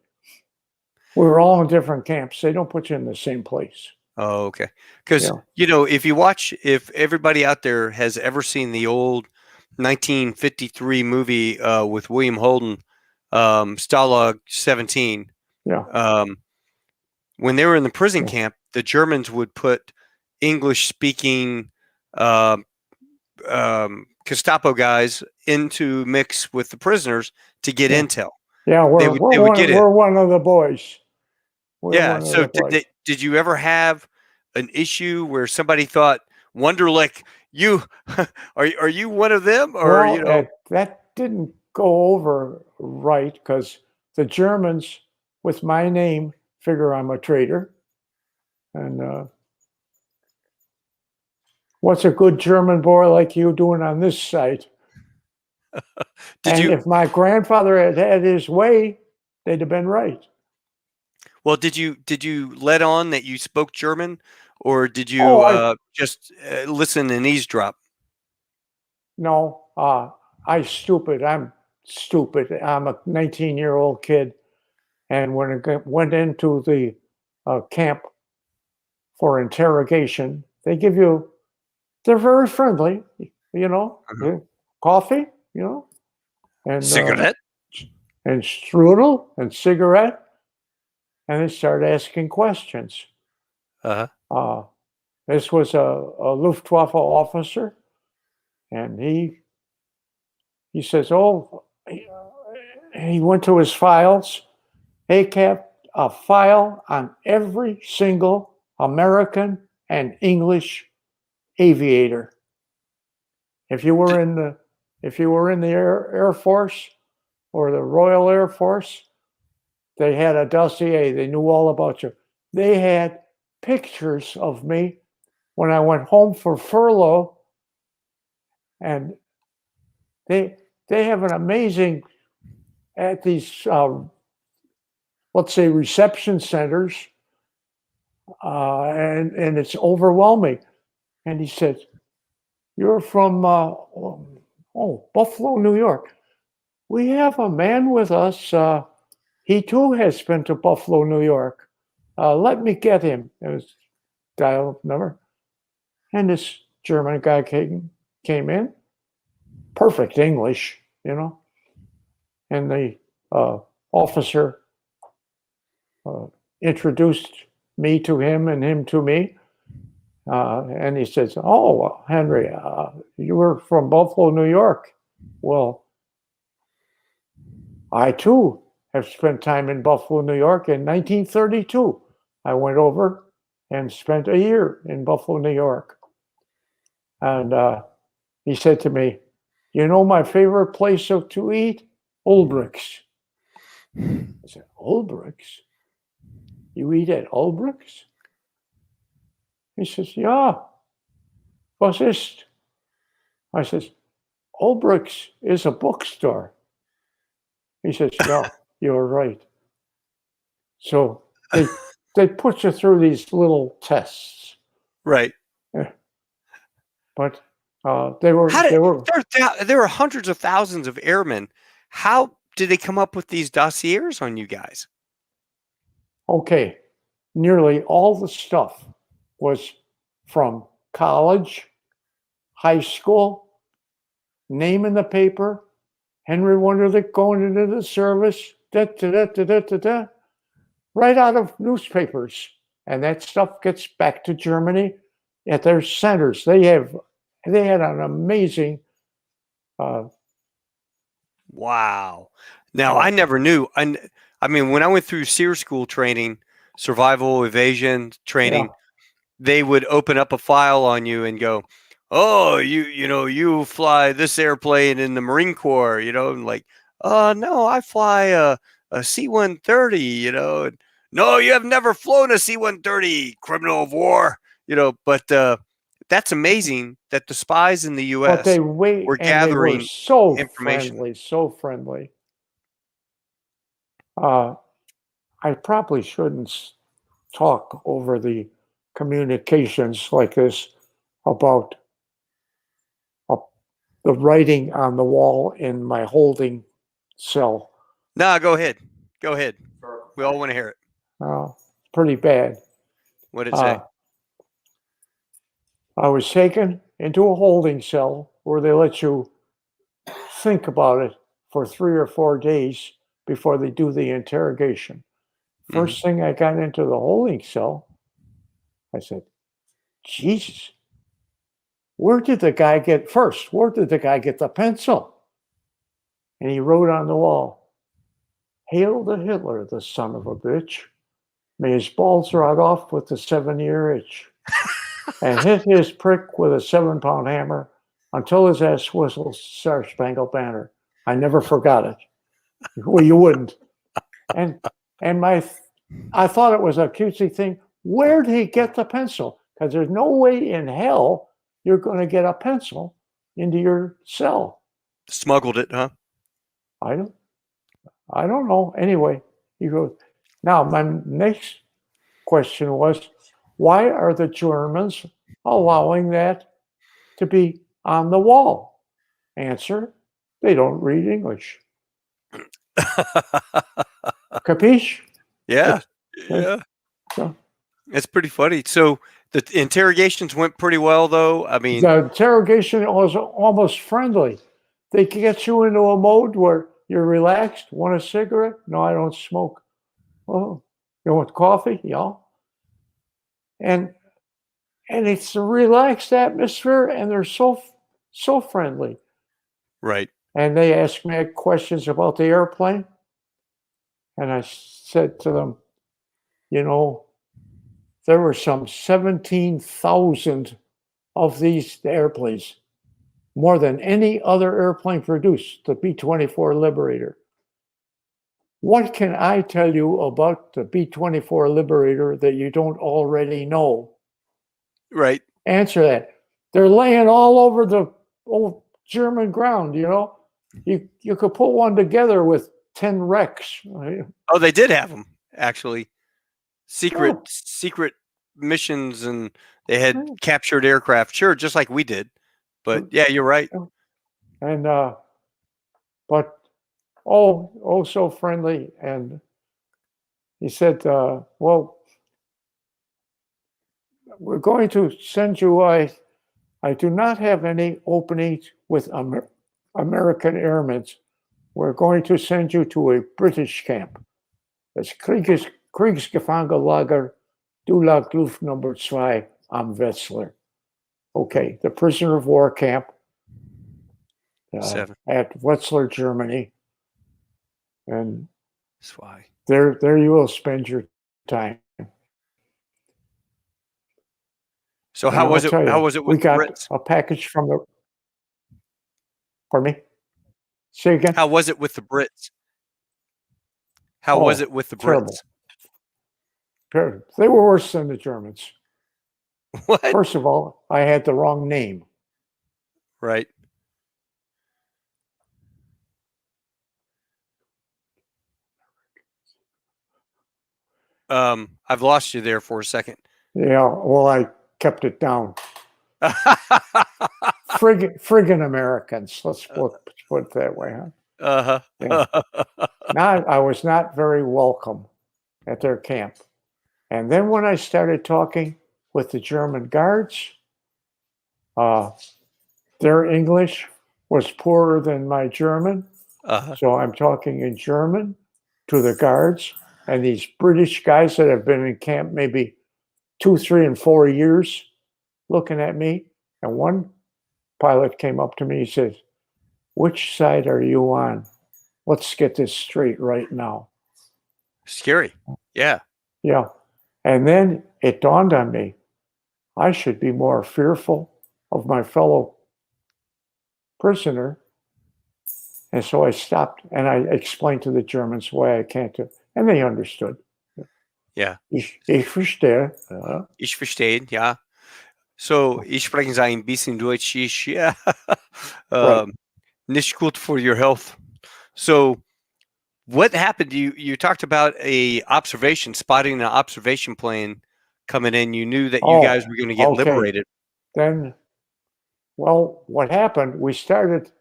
We were all in different camps. They don't put you in the same place. Oh, okay. Because, if everybody out there has ever seen the old 1953 movie with William Holden, Stalag 17, when they were in the prison camp, the Germans would put English-speaking Gestapo guys into mix with the prisoners to get intel. Yeah, They would get it. we're one of the boys. We're Yeah. one of So the boys. did you ever have an issue where somebody thought Wunderlich, you are you one of them, or Well, that didn't go over right because the Germans, with my name, figure I'm a traitor. And what's a good German boy like you doing on this site? If my grandfather had had his way, they'd have been right. Well, did you let on that you spoke German, or did you just listen and eavesdrop? No, I'm stupid. I'm a 19-year-old kid. And when I went into the camp for interrogation, they're very friendly, coffee, and Cigarette? and strudel and cigarette. And they started asking questions. Uh-huh. This was a Luftwaffe officer, and he says, "Oh," he went to his files. They kept a file on every single American and English aviator. If you were in the Air Force or the Royal Air Force, they had a dossier. They knew all about you. They had pictures of me when I went home for furlough, and they have an amazing at these let's say reception centers, and it's overwhelming. And he said, "You're from Buffalo, New York. We have a man with us. He too has been to Buffalo, New York. Let me get him." It was dial number. And this German guy came in, perfect English, and the officer introduced me to him and him to me. And he says, "Oh, Henry, you were from Buffalo, New York. Well, I too have spent time in Buffalo, New York. In 1932, I went over and spent a year in Buffalo, New York." And he said to me, "You know my favorite place to eat? Ulbricht's." I said, "Ulbricht's? You eat at Ulbricht's?" He says, "Yeah. Was ist?" I says, "Ulbricht's is a bookstore." He says, "Yeah, you're right." So they put you through these little tests. Right. But there were hundreds of thousands of airmen. How did they come up with these dossiers on you guys? Okay, nearly all the stuff was from college, high school, name in the paper, Henry Wunderlich going into the service, right out of newspapers. And that stuff gets back to Germany at their centers. They had an amazing. Wow. Now, I never knew. I mean, when I went through SEER school training, survival evasion training, they would open up a file on you and go, "Oh, you fly this airplane in the Marine Corps," and like, "Oh, no, I fly a C-130, and, "No, you have never flown a C-130, criminal of war," but that's amazing that the spies in the U.S. But were and they were gathering so information. friendly, so friendly. I probably shouldn't talk over the communications like this about the writing on the wall in my holding cell. No, go ahead. Go ahead. We all want to hear it. Pretty bad. What did it say? I was taken into a holding cell where they let you think about it for 3 or 4 days before they do the interrogation. First thing I got into the holding cell, I said, "Jesus, where did the guy get the pencil? And he wrote on the wall, "Hail to Hitler, the son of a bitch. May his balls rot off with the 7-year itch." And hit his prick with a 7-pound hammer until his ass whistles Star Spangled Banner. I never forgot it. Well, you wouldn't. And I thought it was a cutesy thing. Where did he get the pencil? Because there's no way in hell you're going to get a pencil into your cell. Smuggled it, huh? I don't know. Anyway, he goes, now my next question was, why are the Germans allowing that to be on the wall? Answer, they don't read English. Capiche? Yeah. Yeah. So, It's pretty funny. So the interrogations went pretty well, though. I mean, the interrogation was almost friendly. They can get you into a mode where you're relaxed. Want a cigarette? No, I don't smoke. Oh, you want coffee? Yeah. And it's a relaxed atmosphere, and they're so friendly. right. And they asked me questions about the airplane, and I said to them, you know, there were some 17,000 of these airplanes, more than any other airplane produced, the B-24 Liberator. What can I tell you about the B-24 Liberator that you don't already know? Right. Answer that. They're laying all over the old German ground, you know. You could put one together with 10 wrecks. Oh, they did have them, actually. Secret missions, and they had captured aircraft. Sure, just like we did. But yeah, you're right. And but oh, so friendly. And he said, well, we're going to send you, I do not have any openings with American airmen. We're going to send you to a British camp. That's Kriegsgefangenenlager Dulag Luft number 2 am Wetzlar. Okay, the prisoner of war camp at Wetzlar, Germany. And That's why. There you will spend your time. So how was it? How was it with we got the Brits? a package from the. Pardon me. Say again. How was it with the Brits? How was it with the terrible. Brits? They were worse than the Germans. What? First of all, I had the wrong name. Right. I've lost you there for a second. Yeah, well, I kept it down. Friggin' Americans. Let's put it that way, huh? Uh-huh. Yeah. I was not very welcome at their camp. And then when I started talking with the German guards, their English was poorer than my German. So I'm talking in German to the guards, and these British guys that have been in camp maybe 2, 3, and 4 years looking at me. And one pilot came up to me, he said, "Which side are you on? Let's get this straight right now." Scary. Yeah. Yeah. And then it dawned on me, I should be more fearful of my fellow prisoner. And so I stopped and I explained to the Germans why I can't do it. And they understood. Yeah. Ich verstehe. Ich verstehe, ja. So, ich spreche ein bisschen Deutsch. Yeah. Nicht gut for your health. So, what happened? You talked about spotting an observation plane coming in. You knew that you guys were going to get liberated. Then, well, what happened? We started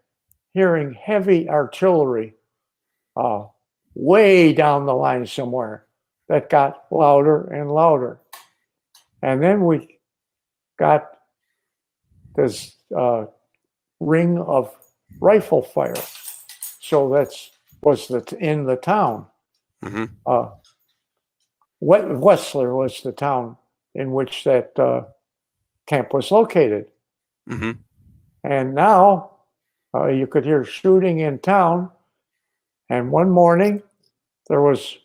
hearing heavy artillery way down the line somewhere that got louder and louder. And then we got this ring of rifle fire. So was in the town. Mm-hmm. Wetzlar was the town in which that camp was located. Mm-hmm. And now you could hear shooting in town. And one morning, there was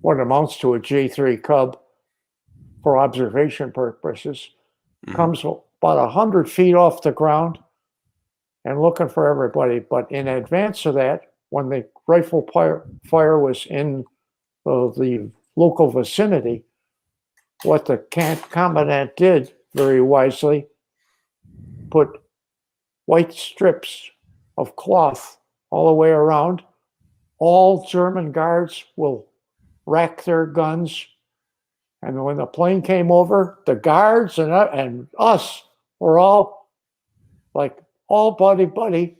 what amounts to a J3 Cub for observation purposes, comes about 100 feet off the ground and looking for everybody. But in advance of that, when the rifle fire was in the local vicinity, what the commandant did very wisely, put white strips of cloth all the way around. All German guards will rack their guns. And when the plane came over, the guards and us were all like, all buddy.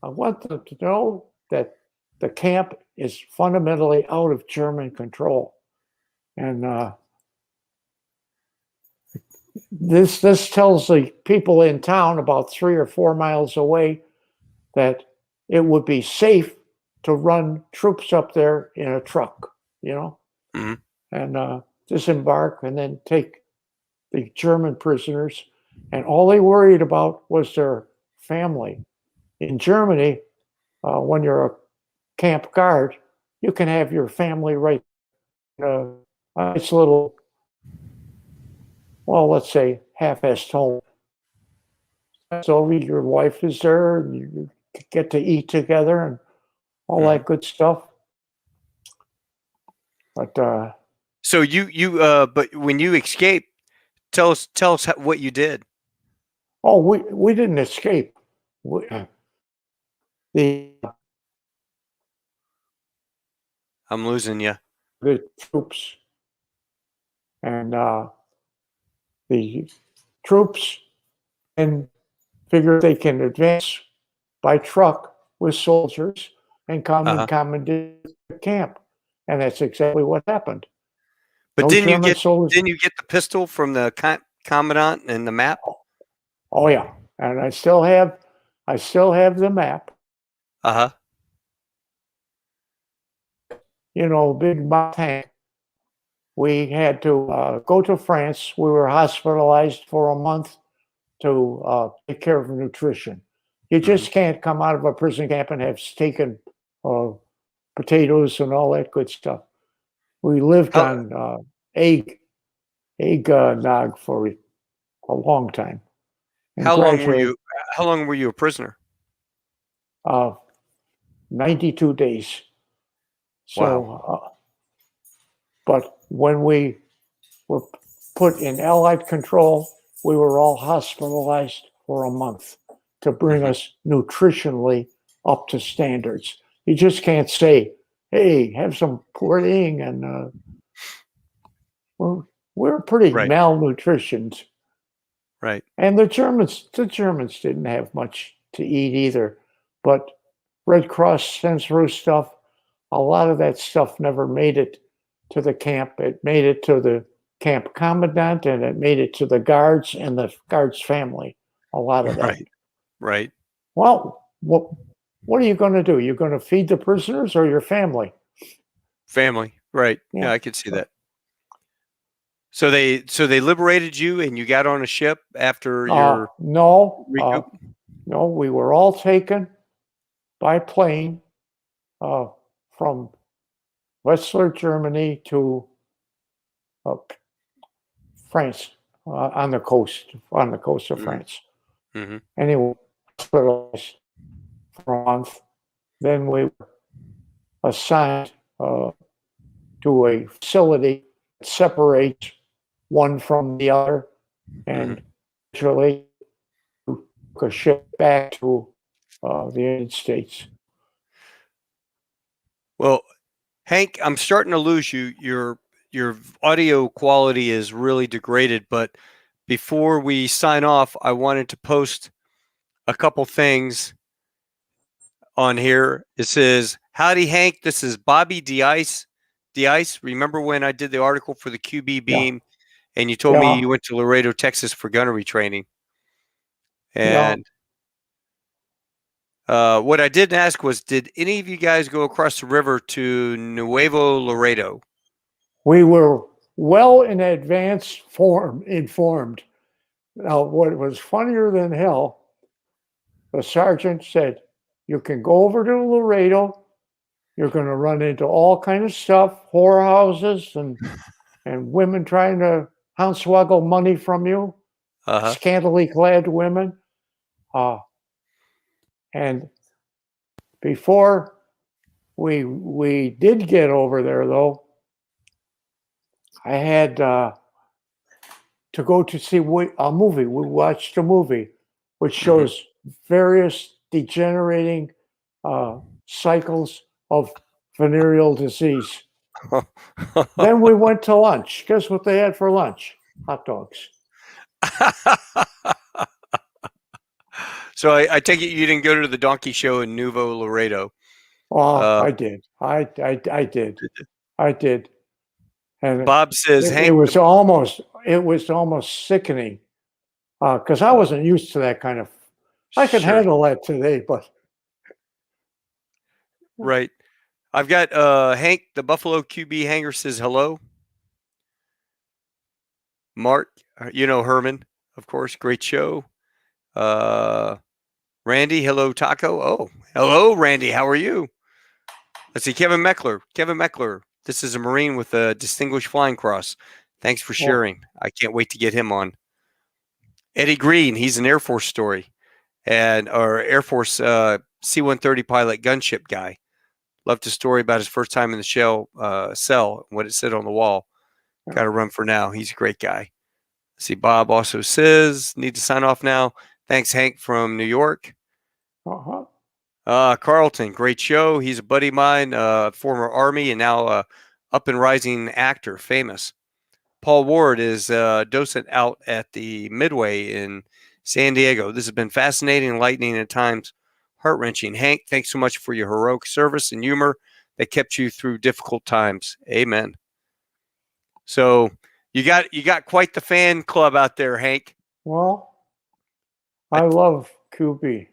I want them to know that the camp is fundamentally out of German control. And this tells the people in town about 3 or 4 miles away that it would be safe to run troops up there in a truck, and disembark and then take the German prisoners. And all they worried about was their family. In Germany, when you're a camp guard, you can have your family right in a nice little, well, let's say half-assed home. So your wife is there, and you get to eat together and all that good stuff. But so but when you escaped, tell us what you did. Oh, we didn't escape. I'm losing you. The troops and the troops and figure they can advance by truck with soldiers and come and commandeer the camp, and that's exactly what happened. But didn't you get the pistol from the commandant and the map? Oh yeah, and I still have the map. Big tank. We had to go to France. We were hospitalized for a month to take care of nutrition. You just can't come out of a prison camp and have steak and potatoes and all that good stuff. We lived on egg nog for a long time. And how long were you a prisoner? 92 days. So, wow. But when we were put in Allied control, we were all hospitalized for a month to bring us nutritionally up to standards. You just can't say, hey, have some pudding, and we're pretty malnutritioned. Right. And the Germans didn't have much to eat either. But Red Cross sends through stuff. A lot of that stuff never made it to the camp. It made it to the camp commandant, and it made it to the guards and the guards' family. A lot of that. Right. Well, what are you going to do? You're going to feed the prisoners or your family? Family, right? Yeah, I could see that. So they liberated you, and you got on a ship after your no, we were all taken by plane from Wetzlar, Germany to France on the coast of France. Anyway, hospitalized for a month. Then we were assigned to a facility that separates one from the other, and eventually took a ship back to the United States. Well, Hank, I'm starting to lose you. Your audio quality is really degraded, but before we sign off, I wanted to post a couple things on here. It says, howdy, Hank. This is Bobby DeIce. Remember when I did the article for the QB Beam and you told me you went to Laredo, Texas for gunnery training? And what I didn't ask was, did any of you guys go across the river to Nuevo Laredo? We were well in advance informed. Now, what was funnier than hell, the sergeant said, you can go over to Laredo. You're going to run into all kind of stuff, whorehouses and women trying to hornswoggle money from you, Uh-huh. scantily clad women. And before we did get over there, though, I had to go to see a movie. We watched a movie which shows various degenerating cycles of venereal disease. Then we went to lunch. Guess what they had for lunch? Hot dogs. So I take it you didn't go to the donkey show in Nuevo Laredo. Oh, I did. I did. I did. And Bob says, it Hank, was almost sickening because I wasn't used to that kind of. I can sure. handle that today, but Right. I've got Hank, the Buffalo QB hanger, says hello. Mark, you know Herman, of course, great show. Randy, hello, Taco. Oh, hello, Randy. How are you? Let's see, Kevin Meckler. This is a Marine with a Distinguished Flying Cross. Thanks for sharing. I can't wait to get him on. Eddie Green, he's an Air Force story, or Air Force C-130 pilot gunship guy. Loved his story about his first time in the cell, what it said on the wall. Got to run for now. He's a great guy. See, Bob also says, need to sign off now. Thanks, Hank from New York. Carlton, great show. He's a buddy of mine, former Army and now up and rising actor, famous. Paul Ward is a docent out at the Midway in San Diego. This has been fascinating, enlightening, and at times heart-wrenching. Hank, thanks so much for your heroic service and humor that kept you through difficult times. Amen. So you got quite the fan club out there, Hank. Well, I love QB.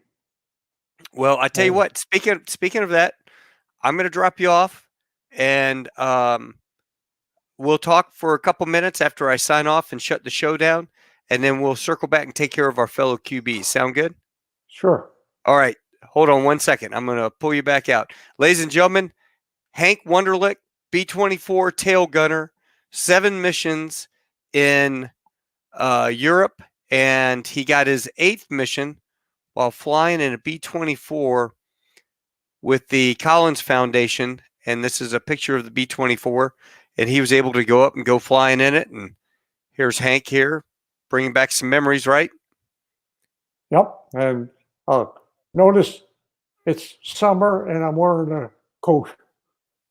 Well, I tell you what, speaking of that, I'm going to drop you off, and we'll talk for a couple minutes after I sign off and shut the show down, and then we'll circle back and take care of our fellow QBs. Sound good? Sure. All right. Hold on 1 second. I'm going to pull you back out. Ladies and gentlemen, Hank Wunderlich, B-24 TailGunner, 7 missions in Europe, and he got his 8th mission while flying in a B-24 with the Collins Foundation. And this is a picture of the B-24, and he was able to go up and go flying in it. And here's Hank here, bringing back some memories, right? Yep. And notice it's summer, and I'm wearing a coat.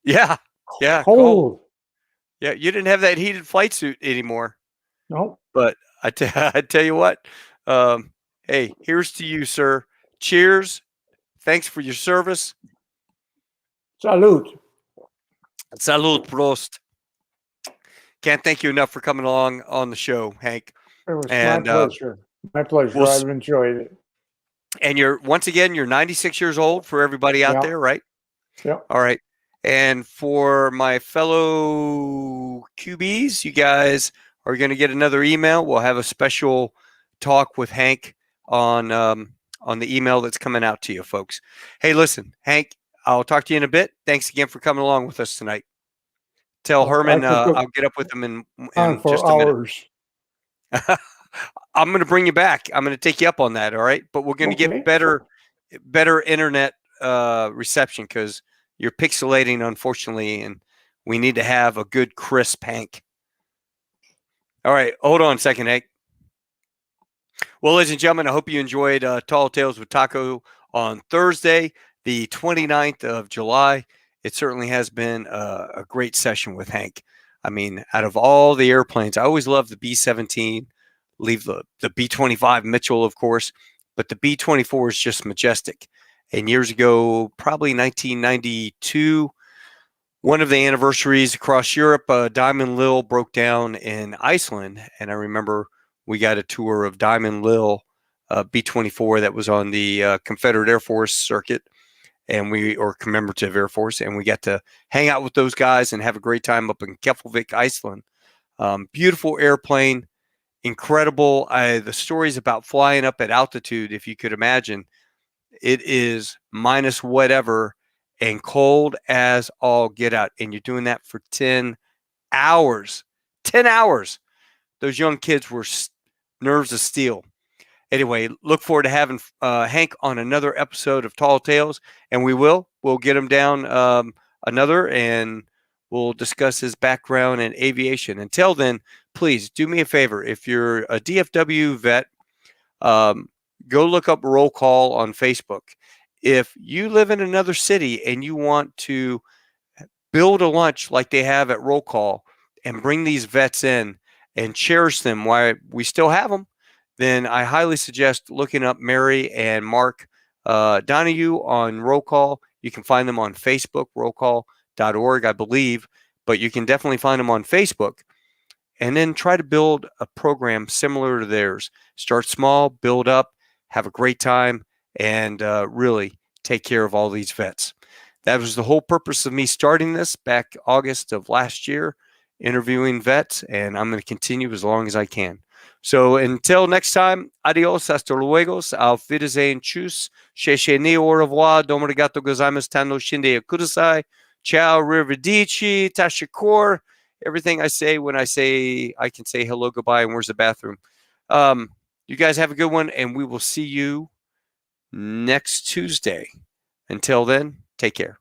Yeah. Yeah. Cold. Yeah. You didn't have that heated flight suit anymore. Nope. But I tell you what, hey, here's to you, sir. Cheers. Thanks for your service. Salute. Salute, Prost. Can't thank you enough for coming along on the show, Hank. It was my pleasure. My pleasure. I've enjoyed it. And once again, you're 96 years old for everybody out there, right? Yeah. All right. And for my fellow QBs, you guys are going to get another email. We'll have a special talk with Hank on the email that's coming out to you, folks. Hey, listen, Hank, I'll talk to you in a bit. Thanks again for coming along with us tonight. Tell Herman I'll get up with him in just a minute. I'm going to bring you back. I'm going to take you up on that, all right? But we're going to get better internet reception because you're pixelating, unfortunately, and we need to have a good, crisp Hank. All right, hold on a second, Hank. Well, ladies and gentlemen, I hope you enjoyed Tall Tales with Taco on Thursday, the 29th of July. It certainly has been a great session with Hank. I mean, out of all the airplanes, I always loved the B-17, leave the B-25 Mitchell, of course, but the B-24 is just majestic. And years ago, probably 1992, one of the anniversaries across Europe, Diamond Lil broke down in Iceland. And I remember we got a tour of Diamond Lil B-24 that was on the Confederate Air Force circuit, or commemorative Air Force, and we got to hang out with those guys and have a great time up in Keflavik, Iceland. Beautiful airplane, incredible. The stories about flying up at altitude, if you could imagine, it is minus whatever and cold as all get out. And you're doing that for 10 hours. 10 hours. Those young kids were nerves of steel. Anyway, look forward to having Hank on another episode of Tall Tales, and we'll get him down another, and we'll discuss his background in aviation. Until then, please do me a favor. If you're a DFW vet, go look up Roll Call on Facebook. If you live in another city and you want to build a lunch like they have at Roll Call and bring these vets in and cherish them while we still have them, then I highly suggest looking up Mary and Mark Donahue on Roll Call. You can find them on Facebook, rollcall.org, I believe, but you can definitely find them on Facebook. And then try to build a program similar to theirs. Start small, build up, have a great time, and really take care of all these vets. That was the whole purpose of me starting this back August of last year, interviewing vets, and I'm going to continue as long as I can. So until next time, adios, hasta luego, auf Wiedersehen, tschüss, ni au revoir, domo arigato gozaimasu, tano shinde kudasai, ciao, arrivederci, tashikor, everything I say when I can say hello, goodbye, and where's the bathroom. You guys have a good one, and we will see you next Tuesday. Until then, take care.